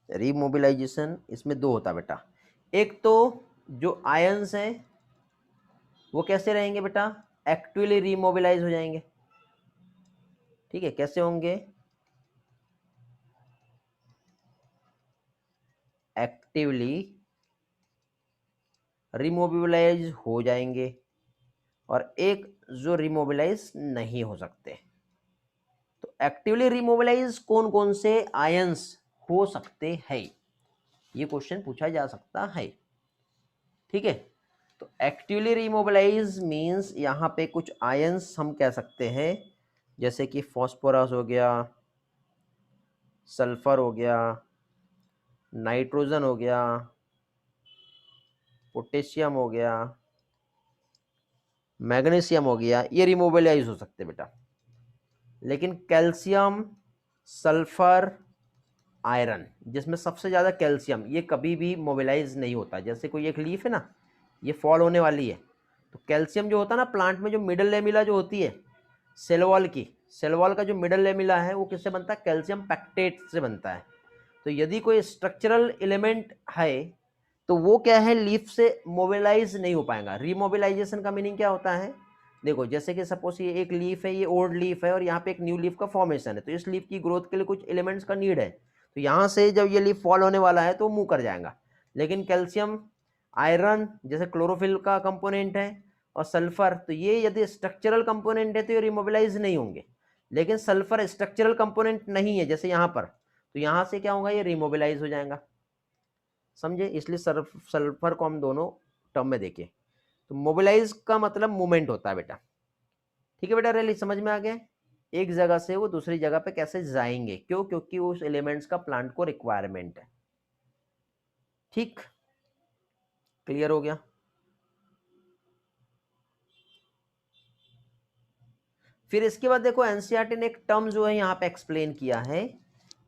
रीमोबिलाइजेशन इसमें दो होता है बेटा। एक तो जो आयंस हैं वो कैसे रहेंगे बेटा? एक्टिवली रीमोबिलाइज हो जाएंगे। ठीक है, कैसे होंगे? एक्टिवली रिमोबिलाइज हो जाएंगे, और एक जो रिमोबिलाइज नहीं हो सकते। तो एक्टिवली रिमोबिलाइज कौन कौन से आयंस हो सकते हैं, ये क्वेश्चन पूछा जा सकता है। ठीक है, तो एक्टिवली रिमोबिलाइज मींस यहाँ पे कुछ आयंस हम कह सकते हैं, जैसे कि फॉस्फोरस हो गया, सल्फर हो गया, नाइट्रोजन हो गया, पोटेशियम हो गया, मैग्नीशियम हो गया, ये रिमोबिलाइज हो सकते बेटा। लेकिन कैल्शियम, सल्फर, आयरन, जिसमें सबसे ज़्यादा कैल्शियम, ये कभी भी मोबिलाइज नहीं होता। जैसे कोई एक लीफ है ना, ये फॉल होने वाली है, तो कैल्शियम जो होता है ना प्लांट में, जो मिडल लेमिला जो होती है सेल वॉल की, सेल वॉल का जो मिडल लेमिला है वो किससे बनता है? कैल्शियम पैक्टेट से बनता है। तो यदि कोई स्ट्रक्चरल एलिमेंट है तो वो क्या है, लीफ से मोबिलाइज नहीं हो पाएगा। रीमोबिलाइजेशन का मीनिंग क्या होता है? देखो, जैसे कि सपोज ये एक लीफ है, ये ओल्ड लीफ है और यहाँ पे एक न्यू लीफ का फॉर्मेशन है, तो इस लीफ की ग्रोथ के लिए कुछ एलिमेंट्स का नीड है। तो यहाँ से जब ये लीफ फॉल होने वाला है तो मूव कर जाएगा। लेकिन कैल्शियम, आयरन जैसे क्लोरोफिल का कंपोनेंट है, और सल्फर, तो ये यदि स्ट्रक्चरल कंपोनेंट है तो ये रिमोबिलाइज नहीं होंगे। लेकिन सल्फर स्ट्रक्चरल कंपोनेंट नहीं है जैसे यहाँ पर, तो यहाँ से क्या होगा, ये रिमोबिलाइज हो जाएगा। समझे? इसलिए सल्फर को हम दोनों टर्म में देखें। तो मोबिलाइज का मतलब मूवमेंट होता है बेटा। ठीक है बेटा, रैली समझ में आ गया? एक जगह से वो दूसरी जगह पे कैसे जाएंगे, क्यों? क्योंकि उस एलिमेंट्स का प्लांट को रिक्वायरमेंट है। ठीक, क्लियर हो गया? फिर इसके बाद देखो, एनसीईआरटी ने एक टर्म जो है यहाँ पे एक्सप्लेन किया है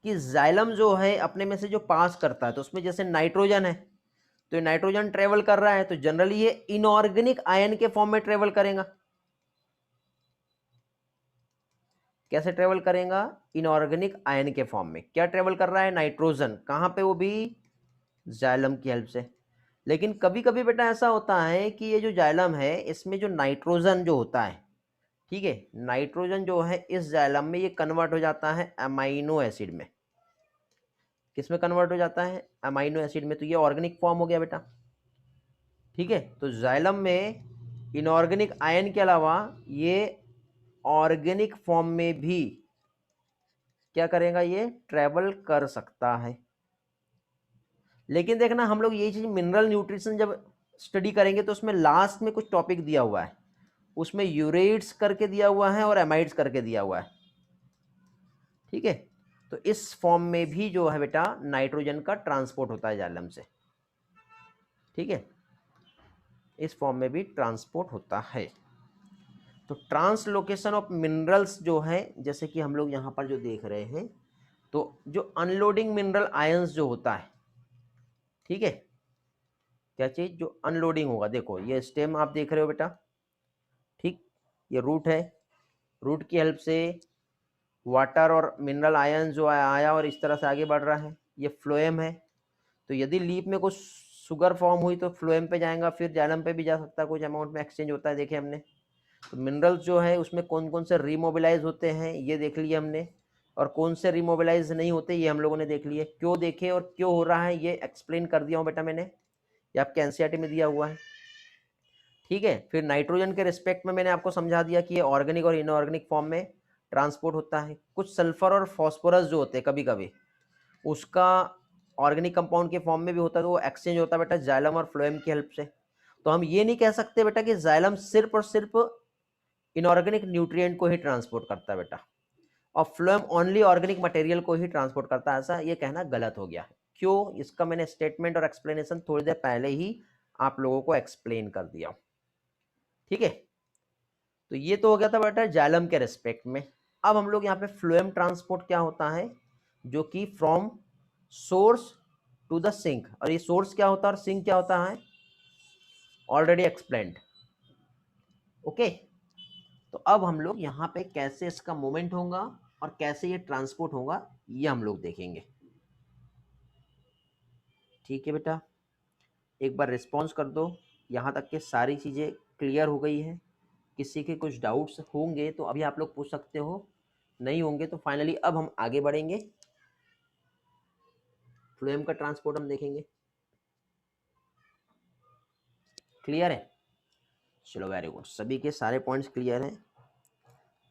कि जाइलम जो है अपने में से जो पास करता है, तो उसमें जैसे नाइट्रोजन है, तो ये नाइट्रोजन ट्रेवल कर रहा है, तो जनरली ये इनऑर्गेनिक आयन के फॉर्म में ट्रेवल करेगा। कैसे ट्रेवल करेगा? इनऑर्गेनिक आयन के फॉर्म में। क्या ट्रेवल कर रहा है? नाइट्रोजन। कहाँ पे? वो भी जाइलम की हेल्प से। लेकिन कभी कभी बेटा ऐसा होता है कि ये जो जाइलम है इसमें जो नाइट्रोजन जो होता है, ठीक है, नाइट्रोजन जो है इस जाइलम में ये कन्वर्ट हो जाता है अमाइनो एसिड में। किस में कन्वर्ट हो जाता है? अमाइनो एसिड में। तो ये ऑर्गेनिक फॉर्म हो गया बेटा। ठीक है, तो जाइलम में इनऑर्गेनिक आयन के अलावा ये ऑर्गेनिक फॉर्म में भी क्या करेगा, ये ट्रेवल कर सकता है। लेकिन देखना, हम लोग ये चीज मिनरल न्यूट्रिशन जब स्टडी करेंगे तो उसमें लास्ट में कुछ टॉपिक दिया हुआ है, उसमें यूरेट्स करके दिया हुआ है और एमाइड्स करके दिया हुआ है। ठीक है, तो इस फॉर्म में भी जो है बेटा नाइट्रोजन का ट्रांसपोर्ट होता है जाइलम से। ठीक है, इस फॉर्म में भी ट्रांसपोर्ट होता है। तो ट्रांसलोकेशन ऑफ मिनरल्स जो है, जैसे कि हम लोग यहाँ पर जो देख रहे हैं, तो जो अनलोडिंग मिनरल आयंस जो होता है, ठीक है, क्या चीज जो अनलोडिंग होगा, देखो ये स्टेम आप देख रहे हो बेटा, ठीक, ये रूट है, रूट की हेल्प से वाटर और मिनरल आयन जो आया और इस तरह से आगे बढ़ रहा है, ये फ्लोएम है। तो यदि लीफ में कुछ शुगर फॉर्म हुई तो फ्लोएम पे जाएगा, फिर जाइलम पे भी जा सकता है, कुछ अमाउंट में एक्सचेंज होता है, देखे हमने। तो मिनरल्स जो है उसमें कौन कौन से रीमोबिलाइज होते हैं ये देख लिए हमने, और कौन से रीमोबिलाइज नहीं होते ये हम लोगों ने देख लिए। क्यों देखे और क्यों हो रहा है ये एक्सप्लेन कर दिया हूँ बेटा मैंने, ये आपके एनसीईआरटी में दिया हुआ है। ठीक है, फिर नाइट्रोजन के रिस्पेक्ट में मैंने आपको समझा दिया कि ये ऑर्गेनिक और इनऑर्गेनिक फॉर्म में ट्रांसपोर्ट होता है। कुछ सल्फर और फॉस्फोरस जो होते हैं कभी कभी उसका ऑर्गेनिक कंपाउंड के फॉर्म में भी होता है, तो वो एक्सचेंज होता है बेटा जाइलम और फ्लोएम की हेल्प से। तो हम ये नहीं कह सकते बेटा कि जाइलम सिर्फ और सिर्फ इनऑर्गेनिक न्यूट्रिएंट को ही ट्रांसपोर्ट करता है बेटा, और फ्लोएम ओनली ऑर्गेनिक मटेरियल को ही ट्रांसपोर्ट करता है, ऐसा ये कहना गलत हो गया। क्यों? इसका मैंने स्टेटमेंट और एक्सप्लेनेशन थोड़ी देर पहले ही आप लोगों को एक्सप्लेन कर दिया। ठीक है, तो ये तो हो गया था बेटा जाइलम के रिस्पेक्ट में। अब हम लोग यहाँ पे फ्लोएम ट्रांसपोर्ट क्या होता है, जो कि from source to the sink, और ये सोर्स क्या होता है और सिंक क्या होता है, ऑलरेडी एक्सप्लेन्ड। ओके, तो अब हम लोग यहाँ पे कैसे इसका मूवमेंट होगा और कैसे ये ट्रांसपोर्ट होगा ये हम लोग देखेंगे। ठीक है बेटा, एक बार रिस्पॉन्स कर दो, यहाँ तक के सारी चीज़ें क्लियर हो गई है। किसी के कुछ डाउट्स होंगे तो अभी आप लोग पूछ सकते हो, नहीं होंगे तो फाइनली अब हम आगे बढ़ेंगे, फ्लोएम का ट्रांसपोर्ट हम देखेंगे। क्लियर है? चलो वेरी गुड, सभी के सारे पॉइंट्स क्लियर हैं।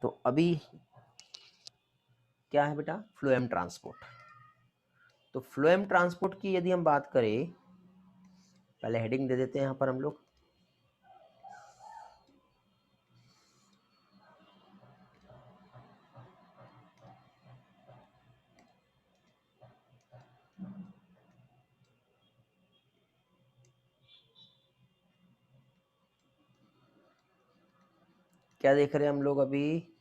तो अभी क्या है बेटा, फ्लोएम ट्रांसपोर्ट। तो फ्लोएम ट्रांसपोर्ट की यदि हम बात करें, पहले हेडिंग दे देते हैं यहाँ पर हम लोग। क्या देख रहे हैं हम लोग अभी,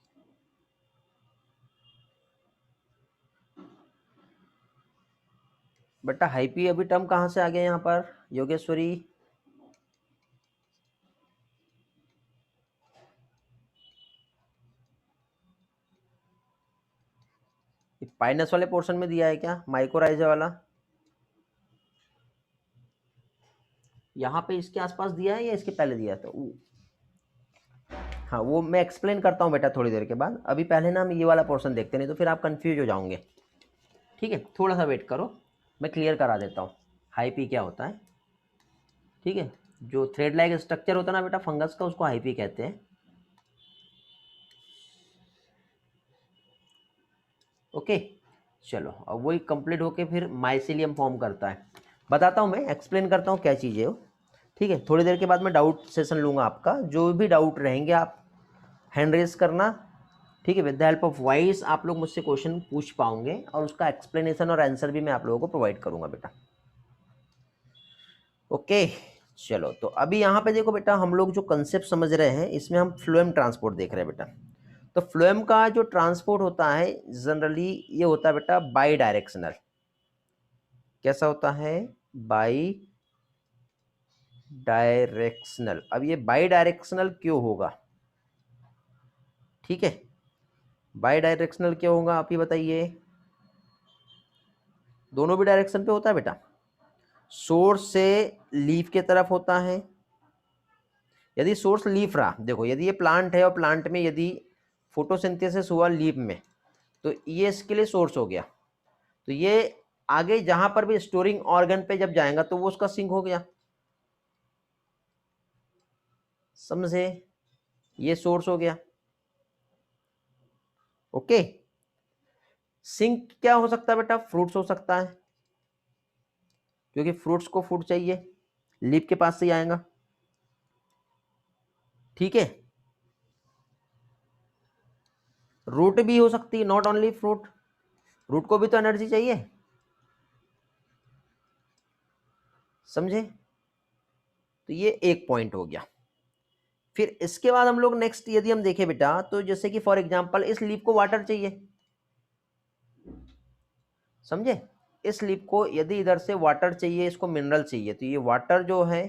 बेटा हाइपी अभी टर्म कहाँ से आ गया यहाँ पर योगेश्वरी? पाइनस वाले पोर्शन में दिया है क्या, माइकोराइजा वाला? यहाँ पे इसके आसपास दिया है या इसके पहले दिया था? हाँ वो मैं एक्सप्लेन करता हूँ बेटा थोड़ी देर के बाद, अभी पहले ना हम ये वाला पोर्शन देखते, नहीं तो फिर आप कंफ्यूज हो जाओगे। ठीक है, थोड़ा सा वेट करो, मैं क्लियर करा देता हूँ हाइपी क्या होता है। ठीक है, जो थ्रेड लाइक स्ट्रक्चर होता है ना बेटा फंगस का, उसको हाइपी कहते हैं। ओके, चलो अब वही कंप्लीट होके फिर माइसिलियम फॉर्म करता है। बताता हूँ, मैं एक्सप्लेन करता हूँ क्या चीज़ है वो। ठीक है, थोड़ी देर के बाद मैं डाउट सेशन लूँगा आपका, जो भी डाउट रहेंगे आप हैंड रेज करना। ठीक है, with the help of voice आप लोग मुझसे क्वेश्चन पूछ पाओगे और उसका एक्सप्लेनेशन और आंसर भी मैं आप लोगों को प्रोवाइड करूँगा बेटा। ओके, चलो तो अभी यहाँ पे देखो बेटा, हम लोग जो कंसेप्ट समझ रहे हैं इसमें हम फ्लोएम ट्रांसपोर्ट देख रहे हैं बेटा। तो फ्लोएम का जो ट्रांसपोर्ट होता है जनरली ये होता है बेटा बाई डायरेक्शनल। कैसा होता है? By directional. अब ये बाई डायरेक्शनल क्यों होगा? ठीक है, बाई डायरेक्शनल क्यों होगा आप ही बताइए। दोनों भी डायरेक्शन पे होता है बेटा, सोर्स से लीफ के तरफ होता है। यदि सोर्स लीफ रहा, देखो यदि ये प्लांट है और प्लांट में यदि फोटोसिंथेसिस हुआ लीफ में, तो ये इसके लिए सोर्स हो गया। तो ये आगे जहां पर भी स्टोरिंग ऑर्गन पे जब जाएगा तो वो उसका सिंक हो गया, समझे? ये सोर्स हो गया। ओके, सिंक क्या हो सकता है बेटा? फ्रूट्स हो सकता है, क्योंकि फ्रूट्स को फूड चाहिए, लीफ के पास से ही आएगा। ठीक है, रूट भी हो सकती है, नॉट ओनली फ्रूट, रूट को भी तो एनर्जी चाहिए, समझे? तो ये एक पॉइंट हो गया। फिर इसके बाद हम लोग नेक्स्ट यदि हम देखें बेटा, तो जैसे कि फॉर एग्जांपल इस लीफ को वाटर चाहिए, समझे? इस लीफ को यदि इधर से वाटर चाहिए, इसको मिनरल चाहिए, तो ये वाटर जो है,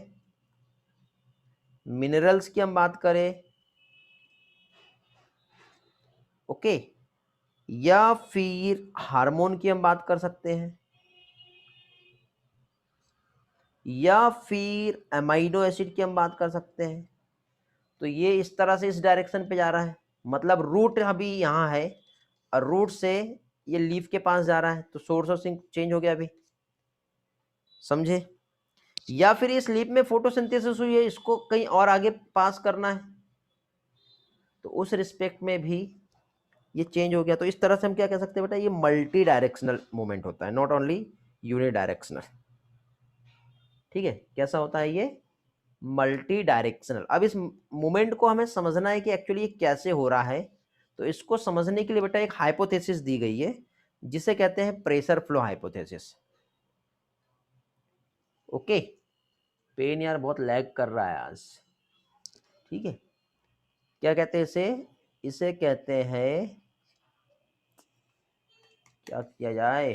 मिनरल्स की हम बात करें, ओके, या फिर हार्मोन की हम बात कर सकते हैं, या फिर अमाइनो एसिड की हम बात कर सकते हैं। तो ये इस तरह से इस डायरेक्शन पे जा रहा है, मतलब रूट अभी यहाँ है और रूट से ये लीफ के पास जा रहा है, तो सोर्स ऑफ सिंक चेंज हो गया अभी, समझे? या फिर इस लीफ में फोटोसिंथेसिस हुई है, इसको कहीं और आगे पास करना है, तो उस रिस्पेक्ट में भी ये चेंज हो गया। तो इस तरह से हम क्या कह सकते हैं बेटा, ये मल्टी डायरेक्शनल मूवमेंट होता है, नॉट ओनली यूनि डायरेक्शनल। ठीक है, कैसा होता है ये? Multi directional. अब इस मूवमेंट को हमें समझना है कि एक्चुअली ये कैसे हो रहा है। तो इसको समझने के लिए बेटा एक हाइपोथेसिस दी गई है, जिसे कहते हैं pressure flow hypothesis. Okay, pen यार बहुत लैग कर रहा है आज। ठीक है, क्या कहते हैं इसे? इसे कहते हैं, क्या किया जाए,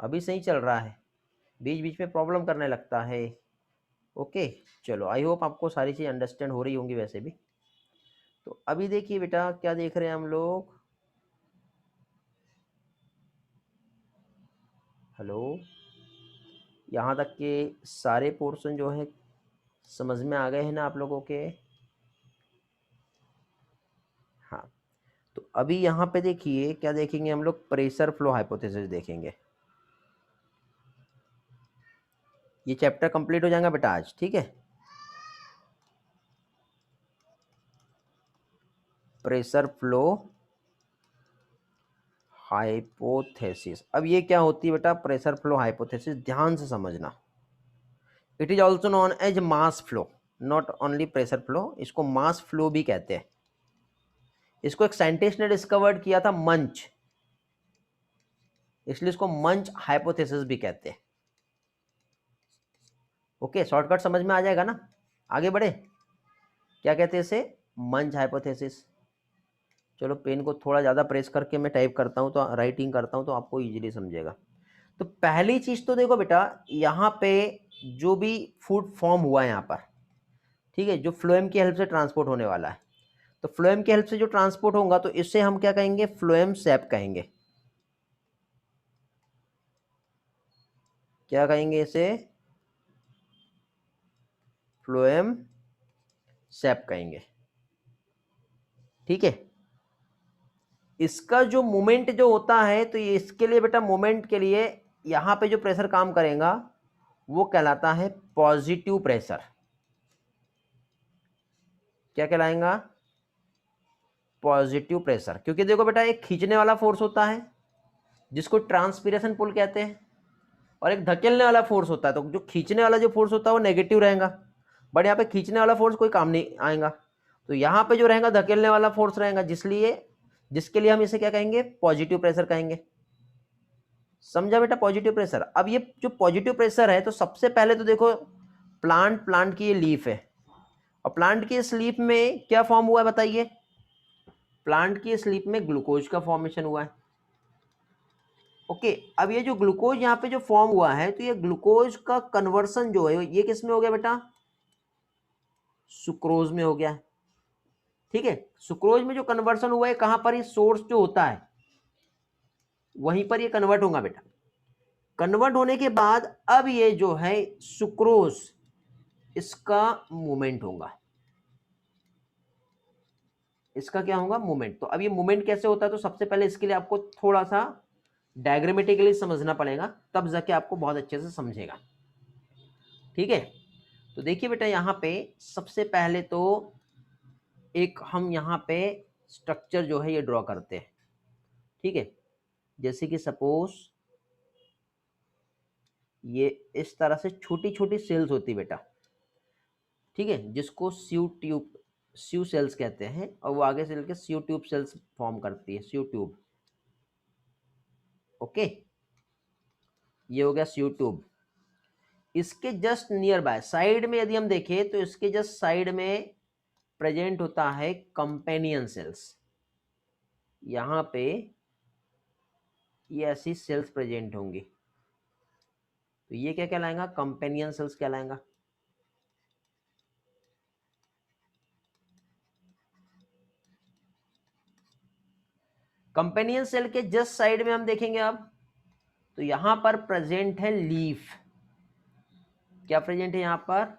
अभी सही चल रहा है, बीच बीच में प्रॉब्लम करने लगता है। ओके, चलो आई होप आपको सारी चीज़ अंडरस्टैंड हो रही होंगी वैसे भी। तो अभी देखिए बेटा, क्या देख रहे हैं हम लोग? हेलो, यहाँ तक के सारे पोर्शन जो है समझ में आ गए हैं ना आप लोगों के? हाँ, तो अभी यहाँ पे देखिए क्या देखेंगे हम लोग, प्रेशर फ्लो हाइपोथेसिस देखेंगे। ये चैप्टर कंप्लीट हो जाएगा बेटा आज, ठीक है? Pressure flow hypothesis. अब ये क्या होती है बेटा प्रेशर फ्लो हाइपोथेसिस? ध्यान से समझना। It is also known as mass flow, not only pressure flow, इसको मास फ्लो भी कहते हैं। इसको एक साइंटिस्ट ने डिस्कवर्ड किया था, मंच, इसलिए इसको मंच हाइपोथेसिस भी कहते हैं। ओके, शॉर्टकट समझ में आ जाएगा ना? आगे बढ़े, क्या कहते हैं इसे? मंच हाइपोथेसिस। चलो पेन को थोड़ा ज़्यादा प्रेस करके मैं टाइप करता हूँ, तो राइटिंग करता हूँ तो आपको इजीली समझेगा। तो पहली चीज़ तो देखो बेटा, यहाँ पे जो भी फूड फॉर्म हुआ है यहाँ पर, ठीक है, जो फ्लोएम की हेल्प से ट्रांसपोर्ट होने वाला है, तो फ्लोएम की हेल्प से जो ट्रांसपोर्ट होगा तो इससे हम क्या कहेंगे? फ्लोएम सैप कहेंगे। क्या कहेंगे इसे? फ्लोएम सैप कहेंगे, ठीक है? इसका जो मोमेंट जो होता है, तो ये इसके लिए बेटा, मोमेंट के लिए यहाँ पे जो प्रेशर काम करेगा वो कहलाता है पॉजिटिव प्रेशर। क्या कहलाएगा? Positive pressure. क्योंकि देखो बेटा, एक खींचने वाला फोर्स होता है जिसको ट्रांसपीरेशन पुल कहते हैं, और एक धकेलने वाला फोर्स होता है। तो जो खींचने वाला जो फोर्स होता है वो नेगेटिव रहेगा, बट यहाँ पे खींचने वाला फोर्स कोई काम नहीं आएगा। तो यहाँ पे जो रहेगा धकेलने वाला फोर्स रहेगा, जिसके लिए हम इसे क्या कहेंगे? पॉजिटिव प्रेशर कहेंगे। समझा बेटा? Positive pressure. अब ये जो पॉजिटिव प्रेशर है, तो सबसे पहले तो देखो, प्लांट की ये लीफ है, और प्लांट की इस लीफ में क्या फॉर्म हुआ है बताइए? प्लांट की इस लीफ में ग्लूकोज का फॉर्मेशन हुआ है। ओके, अब ये जो ग्लूकोज यहाँ पे जो फॉर्म हुआ है, तो ये ग्लूकोज का कन्वर्सन जो है ये किस में हो गया बेटा? सुक्रोज में हो गया है, ठीक है? सुक्रोज में जो कन्वर्सन हुआ है कहां पर? ये सोर्स जो होता है वहीं पर ये कन्वर्ट होगा बेटा। कन्वर्ट होने के बाद अब ये जो है सुक्रोज, इसका मूवमेंट होगा। इसका क्या होगा? मूवमेंट। तो अब ये मूवमेंट कैसे होता है? तो सबसे पहले इसके लिए आपको थोड़ा सा डायग्रामेटिकली समझना पड़ेगा, तब जाके आपको बहुत अच्छे से समझेगा, ठीक है? तो देखिए बेटा, यहाँ पे सबसे पहले तो एक हम यहाँ पे स्ट्रक्चर जो है ये ड्रॉ करते हैं, ठीक है? जैसे कि सपोज ये इस तरह से छोटी छोटी सेल्स होती बेटा, ठीक है, जिसको स्यू सेल्स कहते हैं, और वो आगे से लेकर स्यू ट्यूब सेल्स फॉर्म करती है, स्यू ट्यूब। ओके, ये हो गया स्यू ट्यूब। इसके जस्ट नियर बाय साइड में यदि हम देखें, तो इसके जस्ट साइड में प्रेजेंट होता है कंपेनियन सेल्स। यहाँ पे ये ऐसी सेल्स प्रेजेंट होंगी, तो ये क्या कहलाएगा? कंपेनियन सेल्स कहलाएगा। कंपेनियन सेल के जस्ट साइड में हम देखेंगे अब, तो यहां पर प्रेजेंट है लीफ। क्या प्रेजेंट है यहां पर?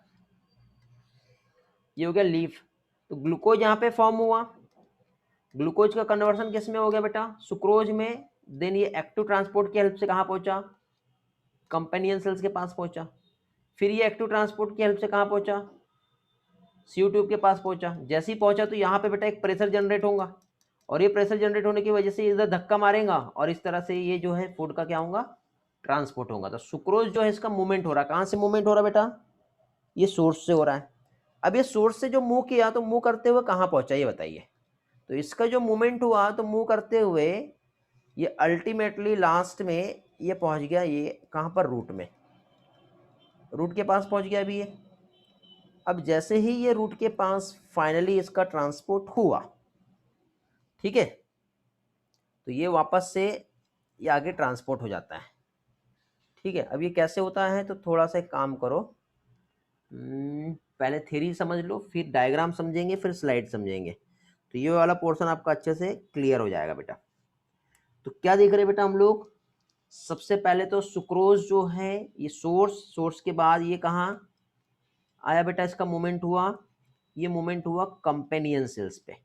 ये हो गया लीफ। तो ग्लूकोज यहां पे फॉर्म हुआ, ग्लूकोज का कन्वर्सन किस में हो गया बेटा? सुक्रोज में। देन ये एक्टिव ट्रांसपोर्ट की हेल्प से कहां पहुंचा? कंपेनियन सेल्स के पास पहुंचा। फिर ये एक्टिव ट्रांसपोर्ट की हेल्प से कहां पहुंचा? सीयू ट्यूब के पास पहुंचा। जैसे ही पहुंचा तो यहाँ पे बेटा एक प्रेशर जनरेट होगा, और ये प्रेशर जनरेट होने की वजह से इधर धक्का मारेगा, और इस तरह से ये जो है फूड का क्या होगा? ट्रांसपोर्ट होगा। तो सुक्रोज जो है इसका मूवमेंट हो रहा है, कहाँ से मूवमेंट हो रहा है बेटा? ये सोर्स से हो रहा है। अब ये सोर्स से जो मूव किया, तो मूव करते हुए कहाँ पहुंचा ये बताइए? तो इसका जो मूवमेंट हुआ, तो मूव करते हुए ये अल्टीमेटली लास्ट में ये पहुंच गया, ये कहाँ पर? रूट में, रूट के पास पहुंच गया अभी ये। अब जैसे ही ये रूट के पास फाइनली इसका ट्रांसपोर्ट हुआ, ठीक है, तो ये वापस से ये आगे ट्रांसपोर्ट हो जाता है, ठीक है। अब ये कैसे होता है, तो थोड़ा सा एक काम करो, पहले थ्योरी समझ लो, फिर डायग्राम समझेंगे, फिर स्लाइड समझेंगे, तो ये वाला पोर्शन आपका अच्छे से क्लियर हो जाएगा बेटा। तो क्या देख रहे हैं बेटा हम लोग, सबसे पहले तो सुक्रोज जो है ये सोर्स के बाद ये कहाँ आया बेटा, इसका मूवमेंट हुआ, ये मूवमेंट हुआ कंपेनियन सेल्स पे।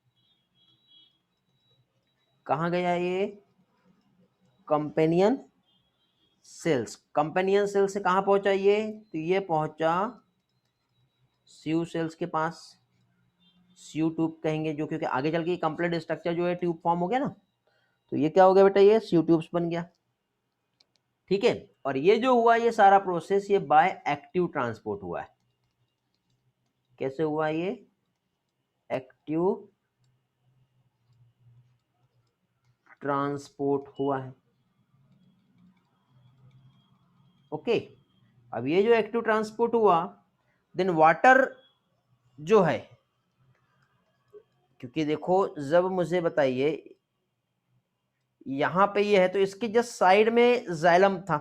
कहाँ गया ये, कंपेनियन सेल्स। कंपेनियन सेल से कहाँ पहुंचा ये, तो ये पहुंचा सीयू सेल्स के पास, सीयू ट्यूब कहेंगे जो, क्योंकि आगे चल के कंप्लीट स्ट्रक्चर जो है ट्यूब फॉर्म हो गया ना, तो ये क्या हो गया बेटा, ये सीयू ट्यूब्स बन गया, ठीक है। और ये जो हुआ ये सारा प्रोसेस ये बाय एक्टिव ट्रांसपोर्ट हुआ है। कैसे हुआ ये, एक्टिव ट्रांसपोर्ट हुआ है, ओके। अब ये जो एक्टिव ट्रांसपोर्ट हुआ, देन वाटर जो है, क्योंकि देखो जब मुझे बताइए यहां पे ये है तो इसके जस्ट साइड में जाइलम था,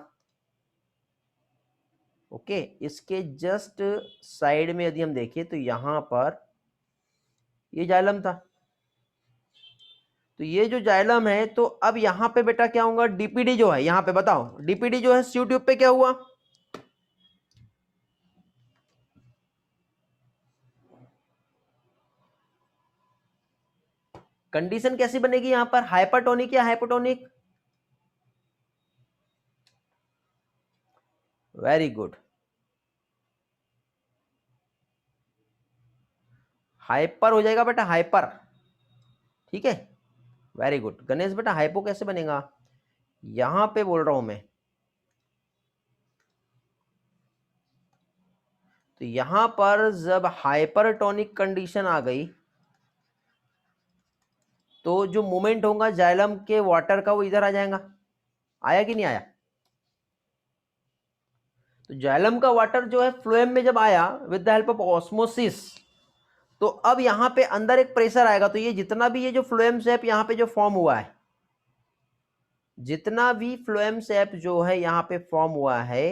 ओके। इसके जस्ट साइड में यदि हम देखिए तो यहां पर ये जाइलम था, तो ये जो जाइलम है, तो अब यहां पे बेटा क्या होगा, डीपीडी जो है, यहां पे बताओ डीपीडी जो है सीयू ट्यूब पे क्या हुआ, कंडीशन कैसी बनेगी यहां पर, हाइपरटोनिक या हाइपोटोनिक, वेरी गुड, हाइपर हो जाएगा बेटा, हाइपर, ठीक है, वेरी गुड। गणेश बेटा हाइपो कैसे बनेगा, यहां पे बोल रहा हूं मैं, तो यहां पर जब हाइपरटोनिक कंडीशन आ गई तो जो मूवमेंट होगा जाइलम के वाटर का वो इधर आ जाएगा, आया कि नहीं आया, तो जाइलम का वाटर जो है फ्लोएम में जब आया with the help of osmosis, तो अब यहां पे अंदर एक प्रेशर आएगा, तो ये जितना भी ये जो फ्लोएम शेप यहां पे जो फॉर्म हुआ है, जितना भी फ्लोएम शेप जो है यहां पे फॉर्म हुआ है,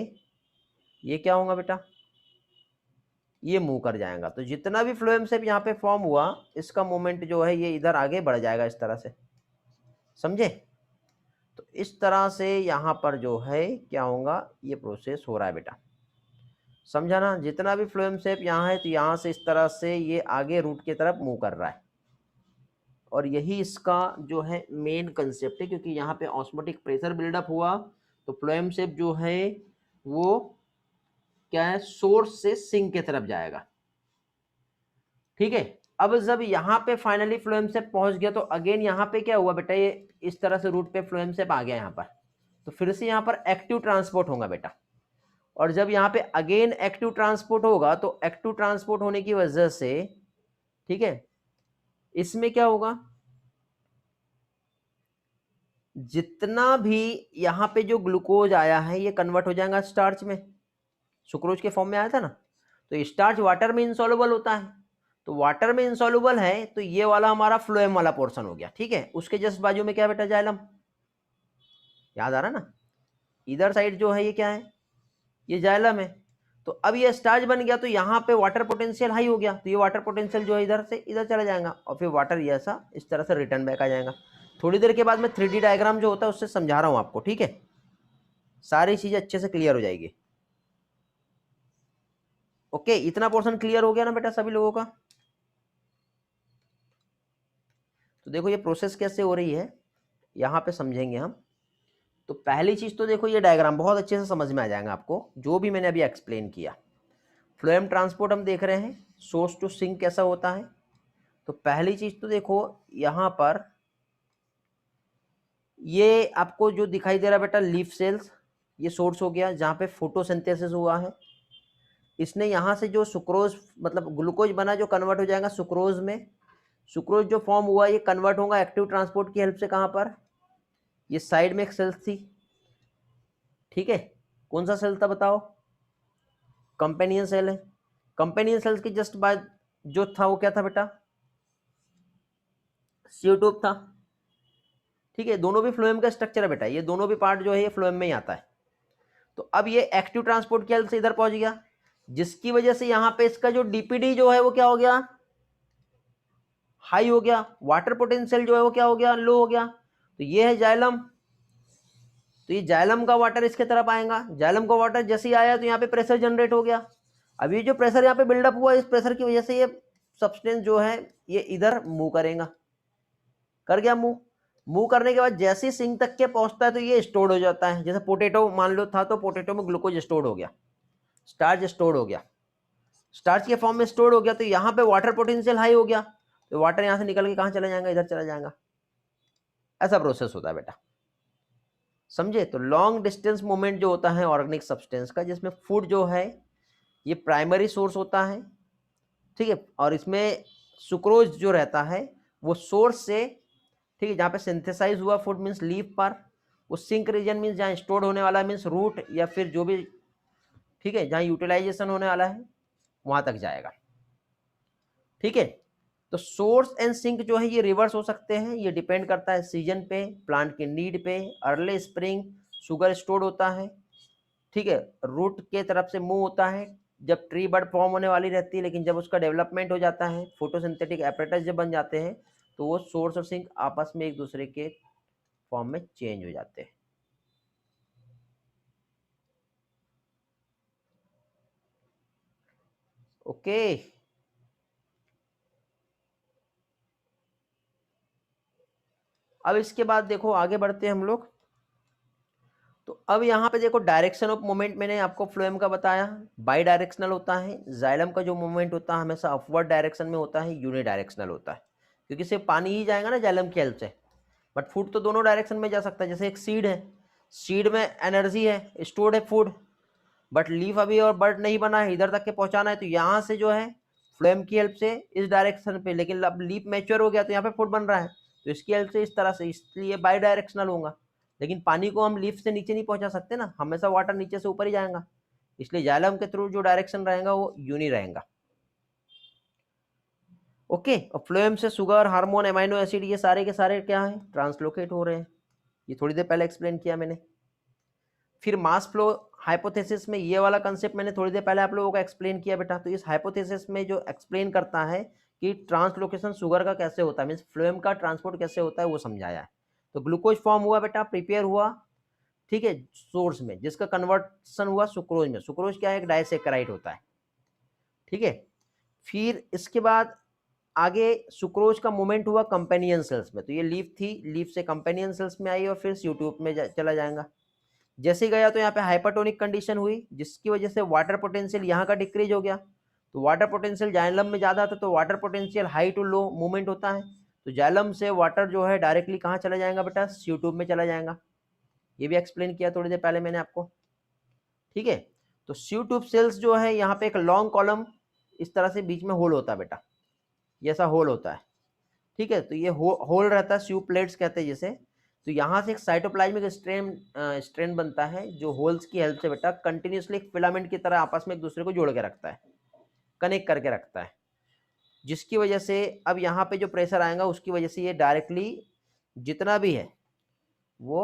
ये क्या होगा बेटा, ये मूव कर जाएगा, तो जितना भी फ्लोएम शेप यहाँ पे फॉर्म हुआ इसका मोमेंट जो है ये इधर आगे बढ़ जाएगा इस तरह से, समझे। तो इस तरह से यहाँ पर जो है क्या होगा, ये प्रोसेस हो रहा है बेटा, समझा ना। जितना भी फ्लोएम शेप यहाँ है तो यहाँ से इस तरह से ये आगे रूट की तरफ मूव कर रहा है, और यही इसका जो है मेन कंसेप्ट है, क्योंकि यहाँ पे ऑस्मोटिक प्रेशर बिल्डअप हुआ तो फ्लोएम शेप जो है वो क्या है, सोर्स से सिंक की तरफ जाएगा, ठीक है। अब जब यहाँ पे फाइनली फ्लोएम शेप पहुंच गया तो अगेन यहाँ पे क्या हुआ बेटा, ये इस तरह से रूट पे फ्लोएम शेप आ गया यहाँ पर, तो फिर से यहाँ पर एक्टिव ट्रांसपोर्ट होगा बेटा, और जब यहाँ पे अगेन एक्टिव ट्रांसपोर्ट होगा तो एक्टिव ट्रांसपोर्ट होने की वजह से, ठीक है, इसमें क्या होगा, जितना भी यहाँ पे जो ग्लूकोज आया है ये कन्वर्ट हो जाएगा स्टार्च में, सुक्रोज के फॉर्म में आया था ना, तो स्टार्च वाटर में इंसॉल्युबल होता है, तो वाटर में इंसॉल्युबल है तो ये वाला हमारा फ्लोएम वाला पोर्शन हो गया, ठीक है। उसके जस्ट बाजू में क्या बेटा, जाइलम, याद आ रहा ना, इधर साइड जो है ये क्या है, ये जाइलम है, तो अब ये स्टार्च बन गया तो यहाँ पे वाटर पोटेंशियल हाई हो गया, तो ये वाटर पोटेंशियल जो है इधर से इधर चला जाएगा और फिर वाटर ये ऐसा इस तरह से रिटर्न बैक आ जाएगा। थोड़ी देर के बाद मैं 3D डायग्राम जो होता है उससे समझा रहा हूँ आपको, ठीक है, सारी चीजें अच्छे से क्लियर हो जाएगी, ओके। इतना पोर्शन क्लियर हो गया ना बेटा सभी लोगों का। तो देखो ये प्रोसेस कैसे हो रही है यहाँ पे समझेंगे हम। तो पहली चीज तो देखो ये डायग्राम बहुत अच्छे से समझ में आ जाएगा आपको, जो भी मैंने अभी एक्सप्लेन किया। फ्लोएम ट्रांसपोर्ट हम देख रहे हैं, सोर्स टू सिंक कैसा होता है। तो पहली चीज तो देखो यहाँ पर ये आपको जो दिखाई दे रहा है बेटा लीफ सेल्स, ये सोर्स हो गया जहाँ पे फोटोसिंथेसिस हुआ है। इसने यहाँ से जो सुक्रोज मतलब ग्लूकोज बना जो कन्वर्ट हो जाएगा सुक्रोज में, सुक्रोज जो फॉर्म हुआ ये कन्वर्ट होगा एक्टिव ट्रांसपोर्ट की हेल्प से, कहाँ पर, ये साइड में एक सेल्स थी, ठीक है। कौन सा सेल था बताओ, कंपेनियन सेल है, कंपेनियन सेल्स के जस्ट बाद जो था वो क्या था बेटा, CO ट्यूब था। ठीक है, दोनों भी फ्लोएम का स्ट्रक्चर है बेटा, ये दोनों भी पार्ट जो है ये फ्लोएम में ही आता है। तो अब ये एक्टिव ट्रांसपोर्ट की हेल्प से इधर पहुंच गया, जिसकी वजह से यहां पे इसका जो डीपीडी जो है वो क्या हो गया, हाई हो गया, वाटर पोटेंशियल जो है वो क्या हो गया, लो हो गया। तो ये है जाइलम, तो ये जाइलम का वाटर इसके तरफ आएगा, जाइलम का वाटर जैसे ही आया तो यहाँ पे प्रेशर जनरेट हो गया। अब ये जो प्रेशर यहाँ पे बिल्डअप हुआ, इस प्रेशर की वजह से ये सब्सटेंस जो है ये इधर मूव करेगा, कर गया मूव। मूव करने के बाद जैसे ही सिंक तक के पहुंचता है तो ये स्टोर हो जाता है। जैसे पोटैटो मान लो था, तो पोटैटो में ग्लूकोज स्टोर हो गया, स्टार्च स्टोर हो गया, स्टार्च के फॉर्म में स्टोर हो गया। तो यहाँ पे वाटर पोटेंशियल हाई हो गया, तो वाटर यहाँ से निकल के कहाँ चला जाएगा, इधर चला जाएगा। ऐसा प्रोसेस होता है बेटा, समझे। तो लॉन्ग डिस्टेंस मूवमेंट जो होता है ऑर्गेनिक सब्सटेंस का, जिसमें फूड जो है ये प्राइमरी सोर्स होता है, ठीक है, और इसमें सुक्रोज जो रहता है वो सोर्स से, ठीक है, जहाँ पे सिंथेसाइज हुआ फूड मीन्स लीफ पर, वो सिंक रीजन मीन्स जहाँ स्टोर होने वाला मीन्स रूट, या फिर जो भी, ठीक है, जहाँ यूटिलाइजेशन होने वाला है वहां तक जाएगा। ठीक है, तो सोर्स एंड सिंक जो है ये रिवर्स हो सकते हैं, ये डिपेंड करता है सीजन पे, प्लांट के नीड पे। अर्ली स्प्रिंग शुगर स्टोर होता है, ठीक है, रूट के तरफ से मूव होता है जब ट्री बड फॉर्म होने वाली रहती है, लेकिन जब उसका डेवलपमेंट हो जाता है, फोटोसिंथेटिक एपरेटस जब बन जाते हैं, तो वो सोर्स और सिंक आपस में एक दूसरे के फॉर्म में चेंज हो जाते हैं। ओके, अब इसके बाद देखो आगे बढ़ते हैं हम लोग। तो अब यहाँ पे देखो डायरेक्शन ऑफ मूवमेंट मैंने आपको फ्लोएम का बताया, बाई डायरेक्शनल होता है। जाइलम का जो मूवमेंट होता है हमेशा अपवर्ड डायरेक्शन में होता है, यूनिडायरेक्शनल होता है, क्योंकि सिर्फ पानी ही जाएगा ना जाइलम की हेल्प से, बट फूड तो दोनों डायरेक्शन में जा सकता है। जैसे एक सीड है, सीड में एनर्जी है, स्टोर्ड है फूड, बट लीफ अभी और बर्ड नहीं बना है, इधर तक के पहुंचाना है, तो यहाँ से जो है फ्लेम की हेल्प से इस डायरेक्शन पे, लेकिन अब लीफ मैच्योर हो गया तो यहाँ पे फूड बन रहा है, तो इसकी हेल्प से इस तरह से, इसलिए बाई डायरेक्शनल होगा। लेकिन पानी को हम लीफ से नीचे नहीं पहुंचा सकते ना, हमेशा वाटर नीचे से ऊपर ही जाएगा, इसलिए जाइलम के थ्रू जो डायरेक्शन रहेगा वो यूनि रहेगा। ओके, और फ्लोएम से शुगर, हार्मोन, एमाइनो एसिड ये सारे के सारे क्या है, ट्रांसलोकेट हो रहे हैं। ये थोड़ी देर पहले एक्सप्लेन किया मैंने। फिर मास फ्लो हाइपोथेसिस में ये वाला कंसेप्ट मैंने थोड़ी देर पहले आप लोगों को एक्सप्लेन किया बेटा। तो इस हाइपोथेसिस में जो एक्सप्लेन करता है कि ट्रांसलोकेशन शुगर का कैसे होता है, मीन्स फ्लोएम का ट्रांसपोर्ट कैसे होता है, वो समझाया है। तो ग्लूकोज फॉर्म हुआ बेटा, प्रिपेयर हुआ, ठीक है, सोर्स में, जिसका कन्वर्सन हुआ सुक्रोज में। सुक्रोज क्या है, एक डाइसेकेराइड होता है, ठीक है। फिर इसके बाद आगे सुक्रोज का मूवमेंट हुआ कंपेनियन सेल्स में, तो ये लीफ थी, लीफ से कंपेनियन सेल्स में आई और फिर सी ट्यूब में चला जाएगा। जैसे ही गया तो यहाँ पे हाइपरटोनिक कंडीशन हुई, जिसकी वजह से वाटर पोटेंशियल यहाँ का डिक्रीज हो गया। तो वाटर पोटेंशियल जाइलम में ज़्यादा था, तो water potential high to low movement होता है, तो जाइलम से वाटर जो है डायरेक्टली कहाँ चला जाएगा बेटा, सी ट्यूब में चला जाएगा। ये भी एक्सप्लेन किया थोड़ी देर पहले मैंने आपको, ठीक है। तो सी ट्यूब सेल्स जो है यहाँ पे एक लॉन्ग कॉलम इस तरह से बीच में होल होता है बेटा, ये ऐसा होल होता है, ठीक है। तो ये होल रहता है, स्यू प्लेट्स कहते हैं जिसे। तो यहाँ से एक साइटोप्लाज्मिक स्ट्रेन बनता है, जो होल्स की हेल्प से बेटा कंटिन्यूसली एक फिलामेंट की तरह आपस में एक दूसरे को जोड़ के रखता है, कनेक्ट करके रखता है, जिसकी वजह से अब यहाँ पे जो प्रेशर आएगा उसकी वजह से ये डायरेक्टली जितना भी है वो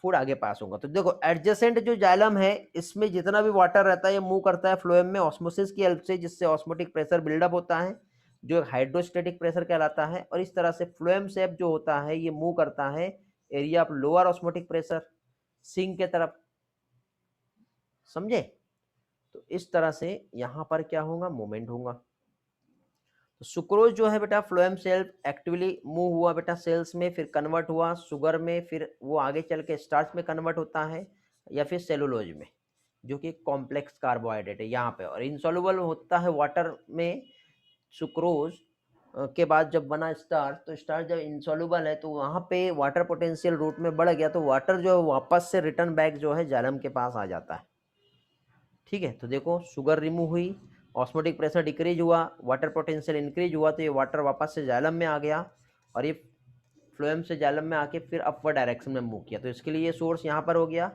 फूड आगे पास होगा। तो देखो एडजेसेंट जो जाइलम है इसमें जितना भी वाटर रहता है ये मूव करता है फ्लोएम में ऑस्मोसिस की हेल्प से, जिससे ऑस्मोटिक प्रेशर बिल्डअप होता है, जो एक हाइड्रोस्टेटिक प्रेशर कहलाता है। और इस तरह से फ्लोएम शेप जो होता है ये मूव करता है area of lower osmotic pressure sink के तरफ, समझे। तो इस तरह से यहाँ पर क्या होगा, मूवमेंट होगा। तो सुक्रोज जो है बेटा फ्लोएम सेल एक्टिवली मूव हुआ बेटा सेल्स में, फिर कन्वर्ट हुआ शुगर में, फिर वो आगे चल के स्टार्च में कन्वर्ट होता है, या फिर सेलुलोज में, जो कि कॉम्प्लेक्स कार्बोहाइड्रेट है यहाँ पे, और इंसॉल्युबल होता है वाटर में। सुक्रोज के बाद जब बना स्टार्च, तो स्टार्च जब इंसॉल्युबल है तो वहाँ पे वाटर पोटेंशियल रूट में बढ़ गया, तो वाटर जो है वापस से रिटर्न बैक जो है जाइलम के पास आ जाता है, ठीक है। तो देखो शुगर रिमूव हुई, ऑस्मोटिक प्रेशर डिक्रीज हुआ, वाटर पोटेंशियल इंक्रीज हुआ, तो ये वाटर वापस से जाइलम में आ गया, और ये फ्लोएम से जाइलम में आके फिर अपवर्ड डायरेक्शन में मूव किया। तो इसके लिए ये सोर्स यहाँ पर हो गया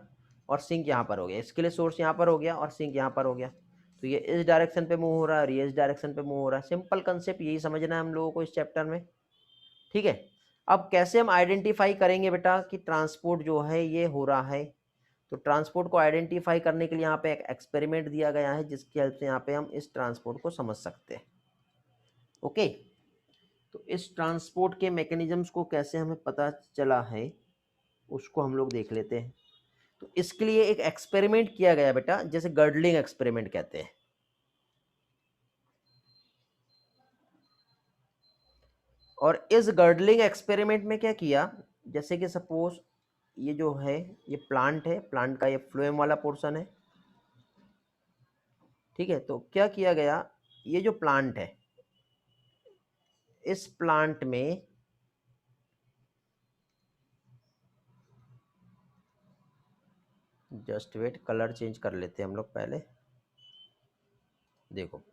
और सिंक यहाँ पर हो गया, इसके लिए सोर्स यहाँ पर हो गया और सिंक यहाँ पर हो गया। तो ये इस डायरेक्शन पे मूव हो रहा है और ये इस डायरेक्शन पे मूव हो रहा है। सिंपल कंसेप्ट यही समझना है हम लोगों को इस चैप्टर में, ठीक है। अब कैसे हम आइडेंटिफाई करेंगे बेटा कि ट्रांसपोर्ट जो है ये हो रहा है, तो ट्रांसपोर्ट को आइडेंटिफाई करने के लिए यहाँ पे एक एक्सपेरिमेंट दिया गया है जिसकी हेल्प से यहाँ पे हम इस ट्रांसपोर्ट को समझ सकते हैं। ओके, तो इस ट्रांसपोर्ट के मैकेनिज्म्स को कैसे हमें पता चला है उसको हम लोग देख लेते हैं। तो इसके लिए एक एक्सपेरिमेंट किया गया बेटा, जैसे गर्डलिंग एक्सपेरिमेंट कहते हैं। और इस गर्डलिंग एक्सपेरिमेंट में क्या किया, जैसे कि सपोज ये जो है ये प्लांट है, प्लांट का ये फ्लोएम वाला पोर्शन है, ठीक है। तो क्या किया गया, ये जो प्लांट है इस प्लांट में जस्ट वेट, कलर चेंज कर लेते हैं हम लोग पहले। देखो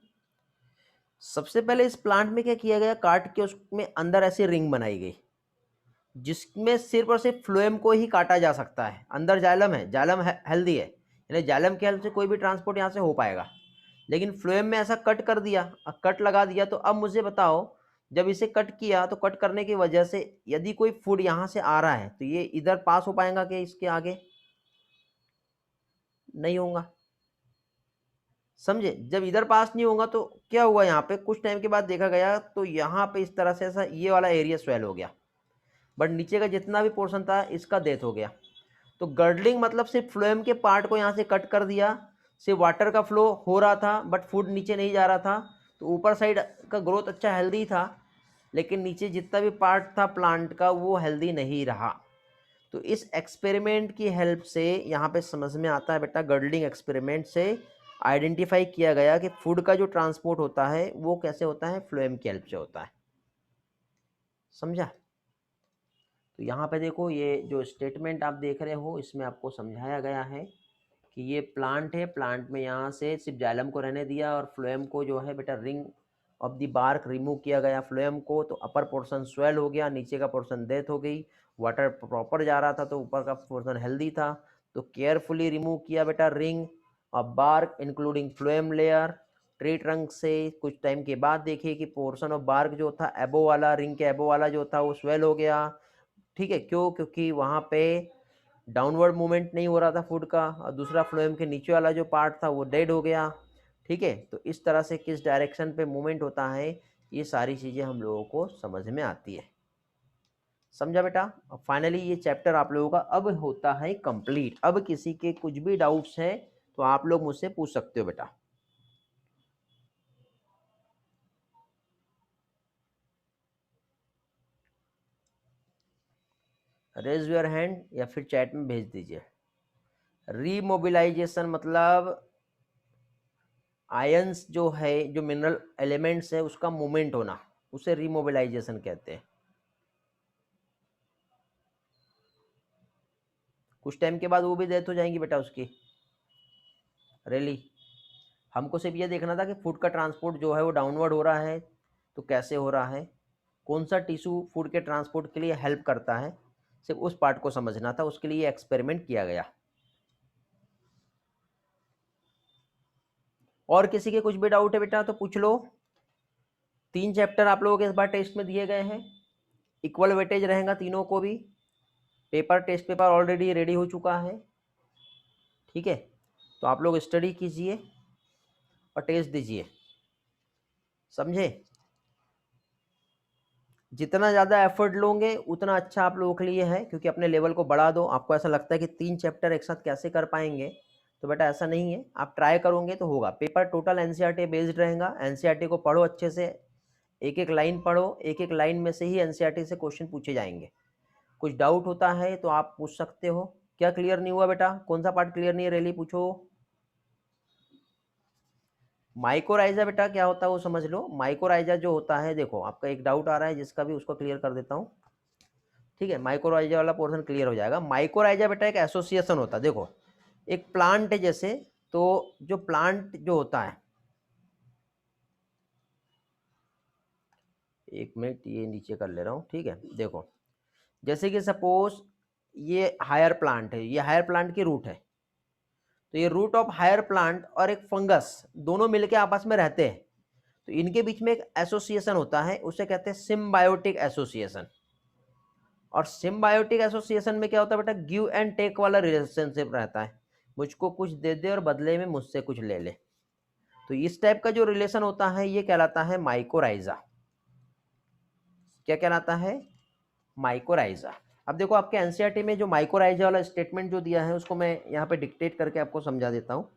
सबसे पहले इस प्लांट में क्या किया गया, काट के उसमें अंदर ऐसी रिंग बनाई गई जिसमें सिर्फ और सिर्फ फ्लोएम को ही काटा जा सकता है। अंदर जाइलम है, जाइलम हेल्दी है, यानी जाइलम की हेल्प से कोई भी ट्रांसपोर्ट यहाँ से हो पाएगा। लेकिन फ्लोएम में ऐसा कट कर दिया, कट लगा दिया। तो अब मुझे बताओ, जब इसे कट किया तो कट करने की वजह से यदि कोई फूड यहाँ से आ रहा है तो ये इधर पास हो पाएगा कि इसके आगे नहीं होगा। समझे, जब इधर पास नहीं होगा तो क्या हुआ, यहाँ पे कुछ टाइम के बाद देखा गया तो यहाँ पे इस तरह से ऐसा ये वाला एरिया स्वेल हो गया, बट नीचे का जितना भी पोर्शन था इसका डेथ हो गया। तो गर्डलिंग मतलब सिर्फ फ्लोएम के पार्ट को यहाँ से कट कर दिया, सिर्फ वाटर का फ्लो हो रहा था बट फूड नीचे नहीं जा रहा था। तो ऊपर साइड का ग्रोथ अच्छा हेल्दी था, लेकिन नीचे जितना भी पार्ट था प्लांट का वो हेल्दी नहीं रहा। तो इस एक्सपेरिमेंट की हेल्प से यहाँ पे समझ में आता है बेटा, गर्डलिंग एक्सपेरिमेंट से आइडेंटिफाई किया गया कि फूड का जो ट्रांसपोर्ट होता है वो कैसे होता है, फ्लोएम की हेल्प से होता है। समझा। तो यहाँ पे देखो ये जो स्टेटमेंट आप देख रहे हो इसमें आपको समझाया गया है कि ये प्लांट है, प्लांट में यहाँ से सिर्फ जाइलम को रहने दिया और फ्लोएम को जो है बेटा ring of the bark remove किया गया फ्लोएम को। तो अपर पोर्शन स्वेल हो गया, नीचे का पोर्शन डेथ हो गई। वाटर प्रॉपर जा रहा था तो ऊपर का पोर्शन हेल्दी था। तो केयरफुली रिमूव किया बेटा ring of bark including phloem layer tree trunk से। कुछ टाइम के बाद देखिए कि पोर्शन ऑफ बार्क जो था एबो वाला, रिंग के एबो वाला जो था वो स्वेल हो गया, ठीक है। क्यों, क्योंकि वहाँ पे डाउनवर्ड मूवमेंट नहीं हो रहा था फूड का, और दूसरा फ्लोएम के नीचे वाला जो पार्ट था वो डेड हो गया, ठीक है। तो इस तरह से किस डायरेक्शन पे मूवमेंट होता है ये सारी चीज़ें हम लोगों को समझ में आती है। समझा बेटा। अब फाइनली ये चैप्टर आप लोगों का अब होता है कंप्लीट। अब किसी के कुछ भी डाउट्स हैं तो आप लोग मुझसे पूछ सकते हो बेटा। रेज योर हैंड या फिर चैट में भेज दीजिए। रीमोबिलाइजेशन मतलब आयंस जो है, जो मिनरल एलिमेंट्स है उसका मूवमेंट होना, उसे रीमोबिलाइजेशन कहते हैं। कुछ टाइम के बाद वो भी डेथ हो जाएंगी बेटा उसकी, रेली। हमको सिर्फ ये देखना था कि फूड का ट्रांसपोर्ट जो है वो डाउनवर्ड हो रहा है तो कैसे हो रहा है, कौन सा टिश्यू फूड के ट्रांसपोर्ट के लिए हेल्प करता है, सिर्फ उस पार्ट को समझना था। उसके लिए एक्सपेरिमेंट किया गया। और किसी के कुछ भी डाउट है बेटा तो पूछ लो। 3 चैप्टर आप लोगों के इस बार टेस्ट में दिए गए हैं, इक्वल वेटेज रहेगा तीनों को भी। Paper test paper already ready हो चुका है, ठीक है। तो आप लोग स्टडी कीजिए और टेस्ट दीजिए, समझे। जितना ज़्यादा एफर्ट लोगे उतना अच्छा आप लोगों के लिए है, क्योंकि अपने लेवल को बढ़ा दो। आपको ऐसा लगता है कि 3 चैप्टर एक साथ कैसे कर पाएंगे, तो बेटा ऐसा नहीं है, आप ट्राई करोगे तो होगा। पेपर टोटल एनसीईआरटी बेस्ड रहेगा। एनसीईआरटी को पढ़ो अच्छे से, एक एक लाइन पढ़ो, एक एक लाइन में से ही एनसीईआरटी से क्वेश्चन पूछे जाएंगे। कुछ डाउट होता है तो आप पूछ सकते हो। क्या क्लियर नहीं हुआ बेटा, कौन सा पार्ट क्लियर नहीं है, रेली पूछो। माइकोराइजा बेटा क्या होता है वो समझ लो। माइकोराइजा जो होता है, देखो आपका एक डाउट आ रहा है जिसका भी उसको क्लियर कर देता हूँ, ठीक है। माइकोराइजा वाला पोर्शन क्लियर हो जाएगा। माइकोराइजा बेटा एक एसोसिएशन होता है। देखो एक प्लांट है जैसे, तो जो प्लांट जो होता है, एक मिनट ये नीचे कर ले रहा हूँ, ठीक है। देखो जैसे कि सपोज ये हायर प्लांट है, ये हायर प्लांट की रूट है, तो ये रूट ऑफ हायर प्लांट और एक फंगस दोनों मिलके आपस में रहते हैं, तो इनके बीच में एक एसोसिएशन होता है, उसे कहते हैं सिम्बायोटिक एसोसिएशन। और सिम्बायोटिक एसोसिएशन में क्या होता है बेटा, गिव एंड टेक वाला रिलेशनशिप रहता है, मुझको कुछ दे दे और बदले में मुझसे कुछ ले ले। तो इस टाइप का जो रिलेशन होता है ये कहलाता है माइकोराइजा। क्या कहलाता है, माइकोराइजा। अब देखो आपके एनसीईआरटी में जो माइकोराइजा वाला स्टेटमेंट जो दिया है उसको मैं यहाँ पे डिक्टेट करके आपको समझा देता हूँ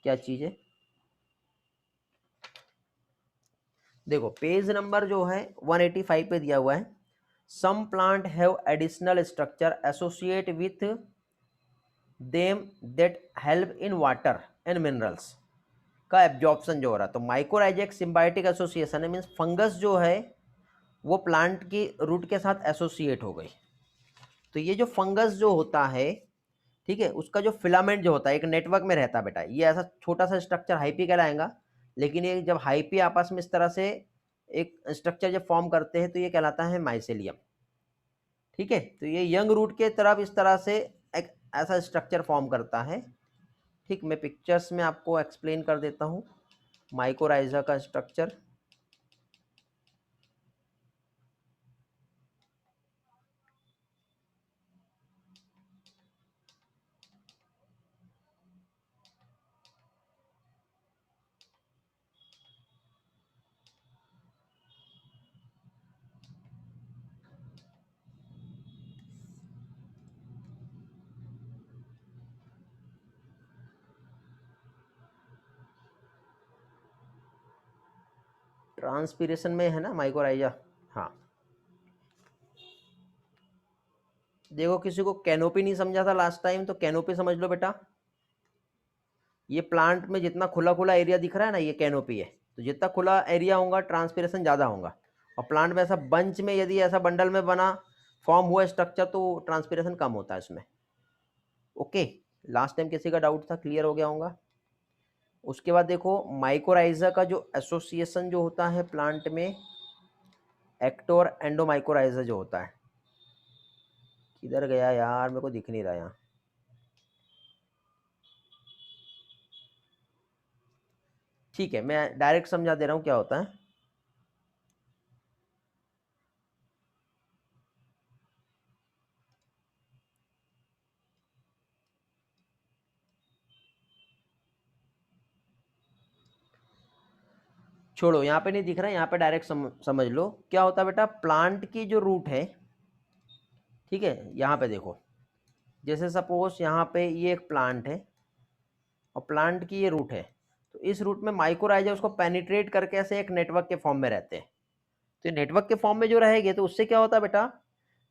क्या चीज है। देखो पेज नंबर जो है 185 पे दिया हुआ है, some plant have additional structure associate with them that help in water and minerals का एब्जॉर्प्शन जो हो रहा है। तो माइकोराइजा एक सिम्बायोटिक एसोसिएशन है, मीन्स फंगस जो है वो प्लांट की रूट के साथ एसोसिएट हो गई। तो ये जो फंगस जो होता है, ठीक है, उसका जो फिलामेंट जो होता है एक नेटवर्क में रहता है बेटा, ये ऐसा छोटा सा स्ट्रक्चर हाइपी कहलाएगा, लेकिन ये जब हाइपी आपस में इस तरह से एक स्ट्रक्चर जब फॉर्म करते हैं तो ये कहलाता है माइसेलियम। ठीक है, तो ये यंग रूट के तरफ इस तरह से एक ऐसा स्ट्रक्चर फॉर्म करता है। ठीक, मैं पिक्चर्स में आपको एक्सप्लेन कर देता हूँ माइकोराइजा का स्ट्रक्चर। ट्रांसपीरेशन में है ना माइकोराइजा। हाँ, देखो किसी को कैनोपी नहीं समझा था लास्ट टाइम, तो कैनोपी समझ लो बेटा। ये प्लांट में जितना खुला खुला एरिया दिख रहा है ना, ये कैनोपी है। तो जितना खुला एरिया होगा ट्रांसपीरेशन ज़्यादा होगा, और प्लांट में ऐसा बंच में यदि ऐसा बंडल में बना फॉर्म हुआ स्ट्रक्चर तो ट्रांसपीरेशन कम होता है इसमें। ओके, लास्ट टाइम किसी का डाउट था, क्लियर हो गया होगा। उसके बाद देखो माइकोराइजा का जो एसोसिएशन जो होता है प्लांट में, एक्टो और एंडोमाइकोराइजा जो होता है, किधर गया यार, मेरे को दिख नहीं रहा यहाँ। ठीक है, मैं डायरेक्ट समझा दे रहा हूँ क्या होता है। छोड़ो, यहाँ पे नहीं दिख रहा है, यहाँ पे डायरेक्ट समझ लो क्या होता है बेटा। प्लांट की जो रूट है, ठीक है, यहाँ पे देखो, जैसे सपोज यहाँ पे ये एक प्लांट है और प्लांट की ये रूट है, तो इस रूट में माइकोराइजा उसको पेनिट्रेट करके ऐसे एक नेटवर्क के फॉर्म में रहते हैं। तो नेटवर्क के फॉर्म में जो रहेंगे तो उससे क्या होता है बेटा,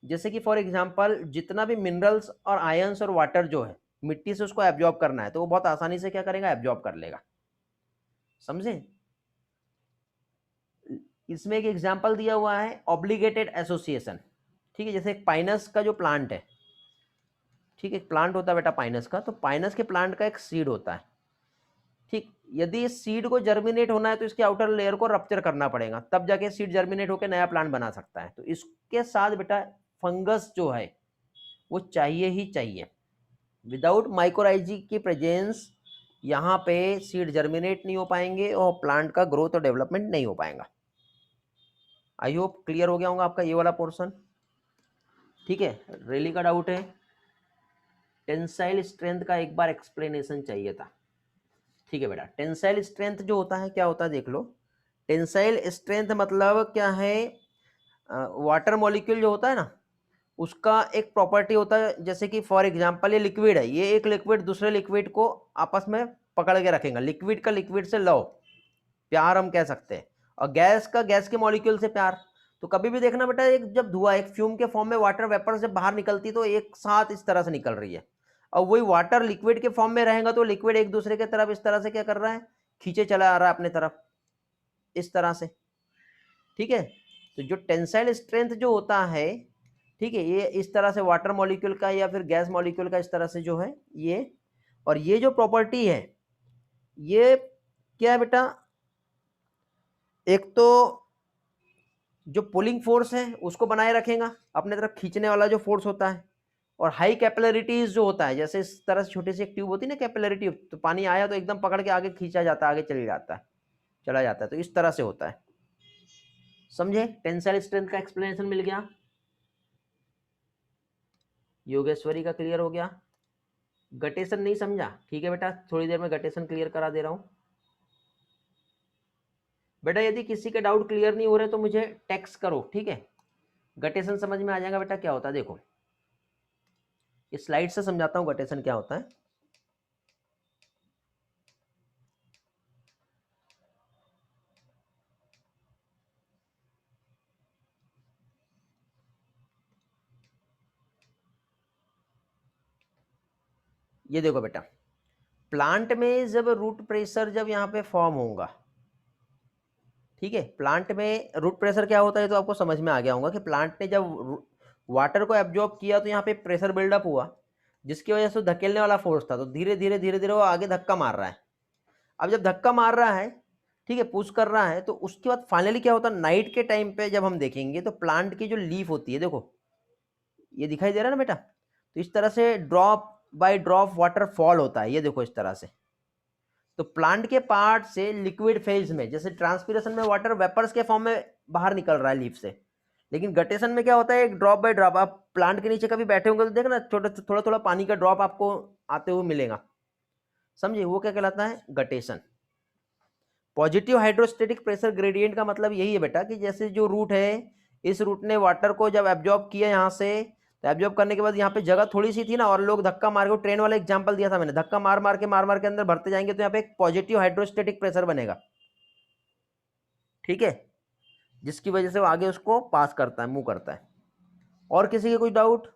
जैसे कि फॉर एग्जांपल जितना भी मिनरल्स और आयंस और वाटर जो है मिट्टी से उसको एब्जॉर्ब करना है, तो वो बहुत आसानी से क्या करेगा, एब्जॉर्ब कर लेगा। समझे, इसमें एक एग्जांपल दिया हुआ है ऑब्लिगेटेड एसोसिएशन। ठीक है, जैसे एक पाइनस का जो प्लांट है, ठीक है, एक प्लांट होता है बेटा पाइनस का, तो पाइनस के प्लांट का एक सीड होता है। ठीक, यदि इस सीड को जर्मिनेट होना है तो इसके आउटर लेयर को रप्चर करना पड़ेगा, तब जाके सीड जर्मिनेट होकर नया प्लांट बना सकता है। तो इसके साथ बेटा फंगस जो है वो चाहिए ही चाहिए। विदाउट माइकोराइजी की प्रेजेंस यहाँ पे सीड जर्मिनेट नहीं हो पाएंगे और प्लांट का ग्रोथ और डेवलपमेंट नहीं हो पाएगा। आई होप क्लियर हो गया होगा आपका ये वाला पोर्शन। ठीक है, रेली का डाउट है, टेंसाइल स्ट्रेंथ का एक बार एक्सप्लेनेशन चाहिए था। ठीक है बेटा, टेंसाइल स्ट्रेंथ जो होता है क्या होता है देख लो। टेंसाइल स्ट्रेंथ मतलब क्या है, वाटर मॉलिक्यूल जो होता है ना उसका एक प्रॉपर्टी होता है, जैसे कि फॉर एग्जांपल ये लिक्विड है, ये एक लिक्विड दूसरे लिक्विड को आपस में पकड़ के रखेगा, लिक्विड का लिक्विड से लव, प्यार हम कह सकते हैं, और गैस का गैस के मॉलिक्यूल से प्यार। तो कभी भी देखना बेटा, एक जब धुआं एक फ्यूम के फॉर्म में वाटर वेपर से बाहर निकलती तो एक साथ इस तरह से निकल रही है, और वही वाटर लिक्विड के फॉर्म में रहेगा तो लिक्विड एक दूसरे के तरफ इस तरह से क्या कर रहा है, खींचे चला आ रहा है अपने तरफ इस तरह से। ठीक है, तो जो टेंसाइल स्ट्रेंथ जो होता है, ठीक है, ये इस तरह से वाटर मॉलिक्यूल का या फिर गैस मॉलिक्यूल का इस तरह से जो है ये, और ये जो प्रॉपर्टी है ये क्या है बेटा, एक तो जो पुलिंग फोर्स है उसको बनाए रखेगा, अपने तरफ खींचने वाला जो फोर्स होता है और हाई कैपिलरिटीज जो होता है, जैसे इस तरह से छोटी सी एक ट्यूब होती है ना कैपिलरी ट्यूब, तो पानी आया तो एकदम पकड़ के आगे खींचा जाता है, आगे चला जाता है, तो इस तरह से होता है। समझे? टेंसाइल स्ट्रेंथ का एक्सप्लेनेशन मिल गया। योगेश्वरी का क्लियर हो गया। गटेशन नहीं समझा? ठीक है बेटा, थोड़ी देर में गटेशन क्लियर करा दे रहा हूं। बेटा यदि किसी के डाउट क्लियर नहीं हो रहे तो मुझे टेक्स्ट करो, ठीक है? गटेशन समझ में आ जाएगा बेटा क्या होता है। देखो इस स्लाइड से समझाता हूँ गटेशन क्या होता है। ये देखो बेटा, प्लांट में जब रूट प्रेशर जब यहाँ पे फॉर्म होगा, ठीक है, प्लांट में रूट प्रेशर क्या होता है तो आपको समझ में आ गया होगा कि प्लांट ने जब वाटर को एब्जॉर्ब किया तो यहाँ पे प्रेशर बिल्डअप हुआ, जिसकी वजह से धकेलने वाला फोर्स था, तो धीरे धीरे धीरे धीरे वो आगे धक्का मार रहा है। अब जब धक्का मार रहा है, ठीक है, पुश कर रहा है, तो उसके बाद फाइनली क्या होता है, नाइट के टाइम पे जब हम देखेंगे तो प्लांट की जो लीफ होती है, देखो ये दिखाई दे रहा है ना बेटा, तो इस तरह से drop by drop water fall होता है, ये देखो इस तरह से। तो प्लांट के पार्ट से लिक्विड फेज में, जैसे ट्रांसपिरेशन में वाटर वेपर्स के फॉर्म में बाहर निकल रहा है लीफ से, लेकिन गटेशन में क्या होता है, एक ड्रॉप बाय ड्रॉप, आप प्लांट के नीचे कभी बैठे होंगे तो देखना थोड़ा थोड़ा पानी का ड्रॉप आपको आते हुए मिलेगा। समझे? वो क्या कहलाता है, guttation. Positive hydrostatic pressure gradient का मतलब यही है बेटा कि जैसे जो रूट है, इस रूट ने वाटर को जब एब्जॉर्ब किया यहाँ से, तो एब्जॉर्ब करने के बाद यहाँ पे जगह थोड़ी सी थी ना, और लोग धक्का मार के, ट्रेन वाला एग्जांपल दिया था मैंने, धक्का मार मार के अंदर भरते जाएंगे तो यहाँ पे एक पॉजिटिव हाइड्रोस्टेटिक प्रेशर बनेगा, ठीक है, जिसकी वजह से वो आगे उसको पास करता है, मूव करता है। और किसी के कुछ डाउट?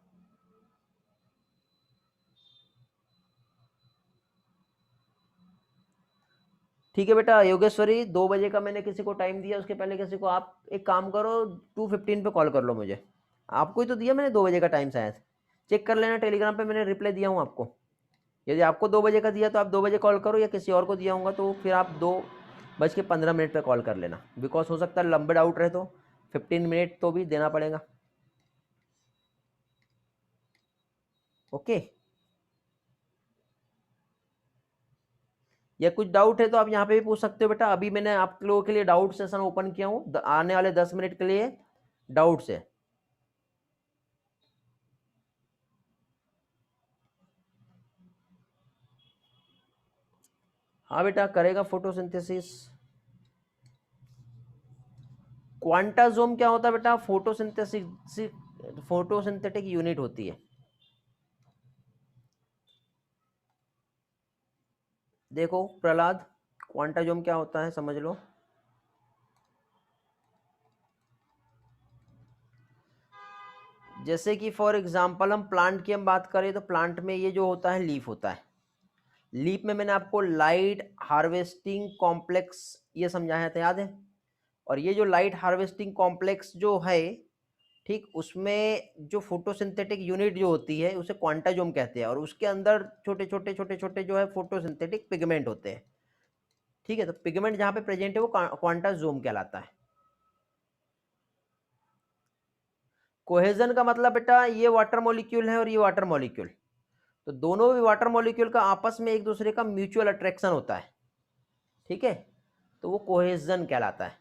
ठीक है बेटा, योगेश्वरी 2 बजे का मैंने किसी को टाइम दिया, उसके पहले किसी को आप एक काम करो, 2:15 पे कॉल कर लो मुझे। आपको ही तो दिया मैंने 2 बजे का टाइम, शायद चेक कर लेना, टेलीग्राम पे मैंने रिप्लाई दिया हूँ आपको। यदि आपको 2 बजे का दिया तो आप 2 बजे कॉल करो, या किसी और को दिया होगा तो फिर आप 2:15 पे कॉल कर लेना, बिकॉज हो सकता है लंबे डाउट रहे तो 15 मिनट तो भी देना पड़ेगा। ओके, या कुछ डाउट है तो आप यहाँ पे भी पूछ सकते हो बेटा। अभी मैंने आप लोगों के लिए डाउट सेशन ओपन किया हूँ, आने वाले 10 मिनट के लिए डाउट है। हाँ बेटा, करेगा फोटोसिंथेसिस। क्वांटाजोम क्या होता है बेटा? फोटोसिंथेटिक यूनिट होती है। देखो प्रहलाद, क्वांटाजोम क्या होता है समझ लो। जैसे कि फॉर एग्जांपल हम प्लांट की हम बात करें तो प्लांट में ये जो होता है लीफ होता है, लीफ में मैंने आपको लाइट हार्वेस्टिंग कॉम्प्लेक्स ये समझाया था, याद है? और ये जो लाइट हार्वेस्टिंग कॉम्प्लेक्स जो है, ठीक, उसमें जो फोटोसिंथेटिक यूनिट जो होती है उसे क्वांटाजोम कहते हैं, और उसके अंदर छोटे छोटे जो है फोटोसिंथेटिक पिगमेंट होते हैं, ठीक है। तो पिगमेंट जहाँ पे प्रेजेंट है वो क्वांटाजोम कहलाता है। कोहेजन का मतलब बेटा ये वाटर मॉलिक्यूल है और ये वाटर मॉलिक्यूल, तो दोनों भी वाटर मॉलिक्यूल का आपस में एक दूसरे का म्यूचुअल अट्रैक्शन होता है, ठीक है, तो वो कोहेजन कहलाता है।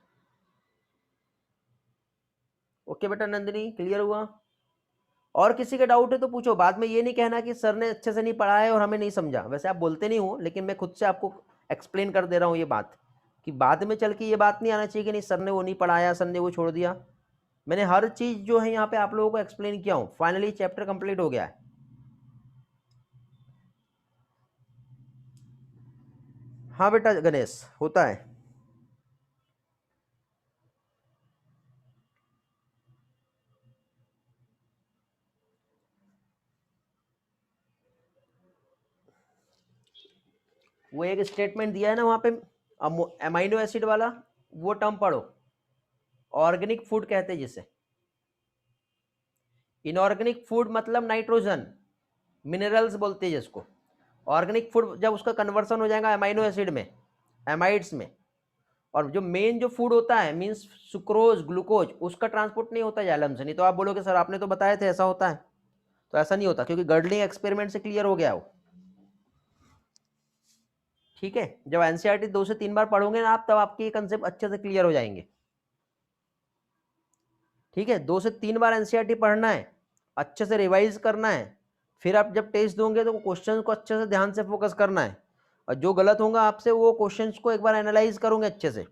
ओके बेटा नंदिनी, क्लियर हुआ? और किसी का डाउट है तो पूछो, बाद में ये नहीं कहना कि सर ने अच्छे से नहीं पढ़ाया है और हमें नहीं समझा। वैसे आप बोलते नहीं हो, लेकिन मैं खुद से आपको एक्सप्लेन कर दे रहा हूँ ये बात, कि बाद में चल के ये बात नहीं आना चाहिए कि नहीं सर ने वो नहीं पढ़ाया, सर ने वो छोड़ दिया। मैंने हर चीज जो है यहाँ पे आप लोगों को एक्सप्लेन किया हूँ। फाइनली चैप्टर कंप्लीट हो गया है। हाँ बेटा गणेश, होता है। वो एक स्टेटमेंट दिया है ना वहां पे, अमाइनो एसिड वाला, वो टर्म पढ़ो, ऑर्गेनिक फूड कहते हैं जिसे। इनऑर्गेनिक फूड मतलब नाइट्रोजन, मिनरल्स बोलते हैं जिसको। ऑर्गेनिक फूड जब उसका कन्वर्सन हो जाएगा अमाइनो एसिड में, एमाइड्स में, और जो मेन जो फूड होता है मींस सुक्रोज ग्लूकोज, उसका ट्रांसपोर्ट नहीं होता जाइलम से। नहीं तो आप बोलोगे सर आपने तो बताए थे ऐसा होता है, तो ऐसा नहीं होता, क्योंकि गर्डलिंग एक्सपेरिमेंट से क्लियर हो गया वो। ठीक है, जब एनसीईआरटी 2 से 3 बार पढ़ोगे ना आप, तब आपके ये कंसेप्ट अच्छे से क्लियर हो जाएंगे। ठीक है, 2 से 3 बार एनसीईआरटी पढ़ना है, अच्छे से रिवाइज करना है, फिर आप जब टेस्ट दोगे तो क्वेश्चन को अच्छे से ध्यान से फोकस करना है, और जो गलत होगा आपसे वो क्वेश्चंस को एक बार एनालाइज करोगे अच्छे से।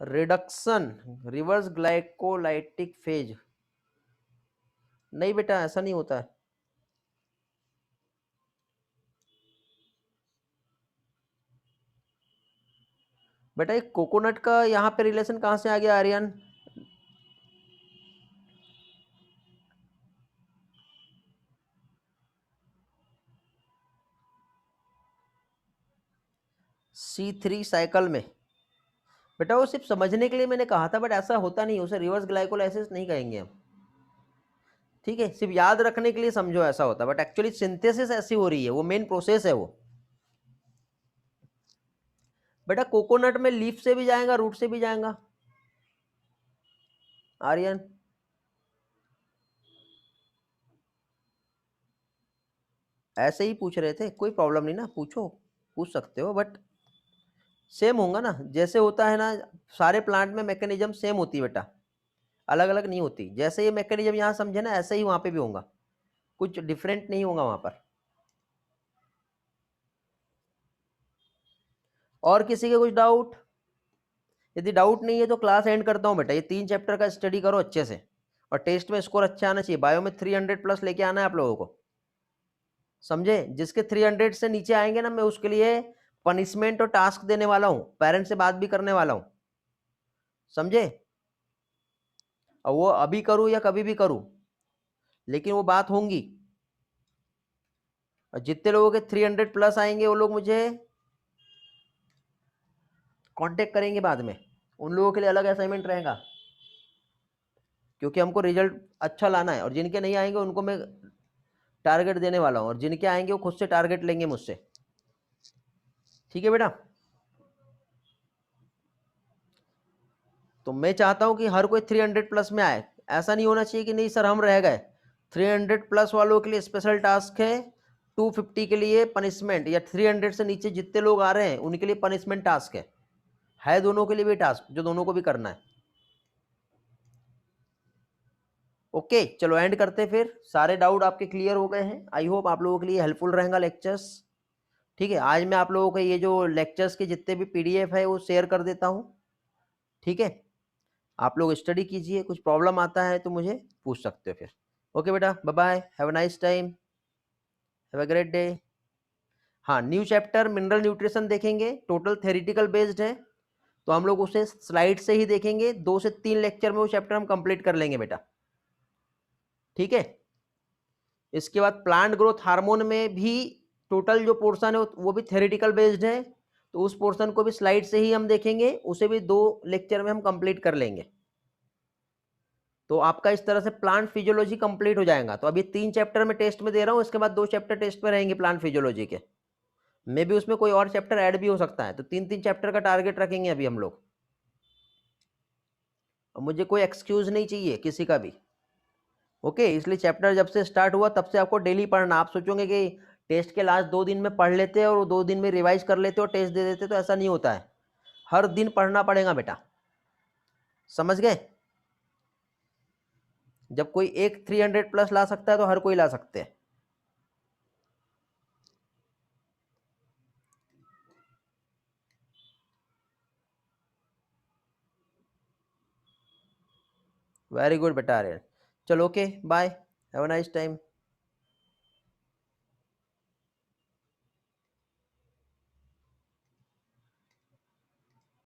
रिडक्शन, रिवर्स ग्लाइकोलाइटिक फेज, नहीं बेटा ऐसा नहीं होता है। बेटा एक कोकोनट का यहाँ पे रिलेशन कहाँ से आ गया आर्यन? C3 साइकिल में बेटा, वो सिर्फ समझने के लिए मैंने कहा था, बट ऐसा होता नहीं, उसे रिवर्स ग्लाइकोलाइसिस नहीं कहेंगे हम। ठीक है, सिर्फ याद रखने के लिए समझो ऐसा होता है, बट एक्चुअली सिंथेसिस ऐसी हो रही है, वो मेन प्रोसेस है वो। बेटा कोकोनट में लीफ से भी जाएगा, रूट से भी जाएगा आर्यन। ऐसे ही पूछ रहे थे, कोई प्रॉब्लम नहीं ना, पूछो, पूछ सकते हो, बट सेम होगा ना, जैसे होता है ना, सारे प्लांट में मैकेनिज्म सेम होती है बेटा, अलग अलग नहीं होती। जैसे ये मैकेनिज्म यहाँ समझे ना, ऐसे ही वहां पे भी होगा, कुछ डिफरेंट नहीं होगा वहां पर। और किसी के कुछ डाउट? यदि डाउट नहीं है तो क्लास एंड करता हूँ बेटा, ये 3 चैप्टर का स्टडी करो अच्छे से, और टेस्ट में स्कोर अच्छा आना चाहिए। बायो में 300 प्लस लेके आना है आप लोगों को, समझे? जिसके 300 से नीचे आएंगे ना, मैं उसके लिए पनिशमेंट और टास्क देने वाला हूँ, पेरेंट्स से बात भी करने वाला हूँ, समझे? और वो अभी करूँ या कभी भी करूँ, लेकिन वो बात होंगी। और जितने लोगों के 300 प्लस आएंगे वो लोग मुझे कांटेक्ट करेंगे बाद में, उन लोगों के लिए अलग असाइनमेंट रहेगा, क्योंकि हमको रिजल्ट अच्छा लाना है। और जिनके नहीं आएंगे उनको मैं टारगेट देने वाला हूँ, और जिनके आएंगे वो खुद से टारगेट लेंगे मुझसे। ठीक है बेटा, तो मैं चाहता हूं कि हर कोई 300 प्लस में आए। ऐसा नहीं होना चाहिए कि नहीं सर हम रह गए। 300 प्लस वालों के लिए स्पेशल टास्क है, 250 के लिए पनिशमेंट, या 300 से नीचे जितने लोग आ रहे हैं उनके लिए पनिशमेंट टास्क है दोनों के लिए भी टास्क, जो दोनों को भी करना है। ओके चलो एंड करते, फिर सारे डाउट आपके क्लियर हो गए हैं। आई होप आप लोगों के लिए हेल्पफुल रहेगा लेक्चर्स। ठीक है, आज मैं आप लोगों को ये जो लेक्चर्स के जितने भी पीडीएफ है वो शेयर कर देता हूँ। ठीक है, आप लोग स्टडी कीजिए, कुछ प्रॉब्लम आता है तो मुझे पूछ सकते हो फिर। ओके बेटा, bye bye, have a nice time, have a great day. हाँ, न्यू चैप्टर मिनरल न्यूट्रिशन देखेंगे, टोटल थेरेटिकल बेस्ड है, तो हम लोग उसे स्लाइड से ही देखेंगे। 2 से 3 लेक्चर में वो चैप्टर हम कंप्लीट कर लेंगे बेटा। ठीक है, इसके बाद प्लांट ग्रोथ हार्मोन में भी टोटल जो पोर्शन है वो भी थेरेटिकल बेस्ड है, तो उस पोर्शन को भी स्लाइड से ही हम देखेंगे, उसे भी 2 लेक्चर में हम कंप्लीट कर लेंगे। तो आपका इस तरह से प्लांट फिजियोलॉजी कंप्लीट हो जाएगा। तो अभी 3 चैप्टर में टेस्ट में दे रहा हूँ, इसके बाद 2 चैप्टर टेस्ट में रहेंगे प्लांट फिजियोलॉजी के, मे भी उसमें कोई और चैप्टर ऐड भी हो सकता है। तो 3-3 चैप्टर का टारगेट रखेंगे अभी हम लोग, और मुझे कोई एक्सक्यूज नहीं चाहिए किसी का भी। ओके, इसलिए चैप्टर जब से स्टार्ट हुआ तब से आपको डेली पढ़ना। आप सोचोगे कि टेस्ट के लास्ट 2 दिन में पढ़ लेते हैं और 2 दिन में रिवाइज कर लेते हो, टेस्ट दे देते, तो ऐसा नहीं होता है, हर दिन पढ़ना पड़ेगा बेटा, समझ गए? जब कोई एक 300 प्लस ला सकता है तो हर कोई ला सकते हैं। वेरी गुड बेटा आर्यन, चलो okay bye, have a nice time.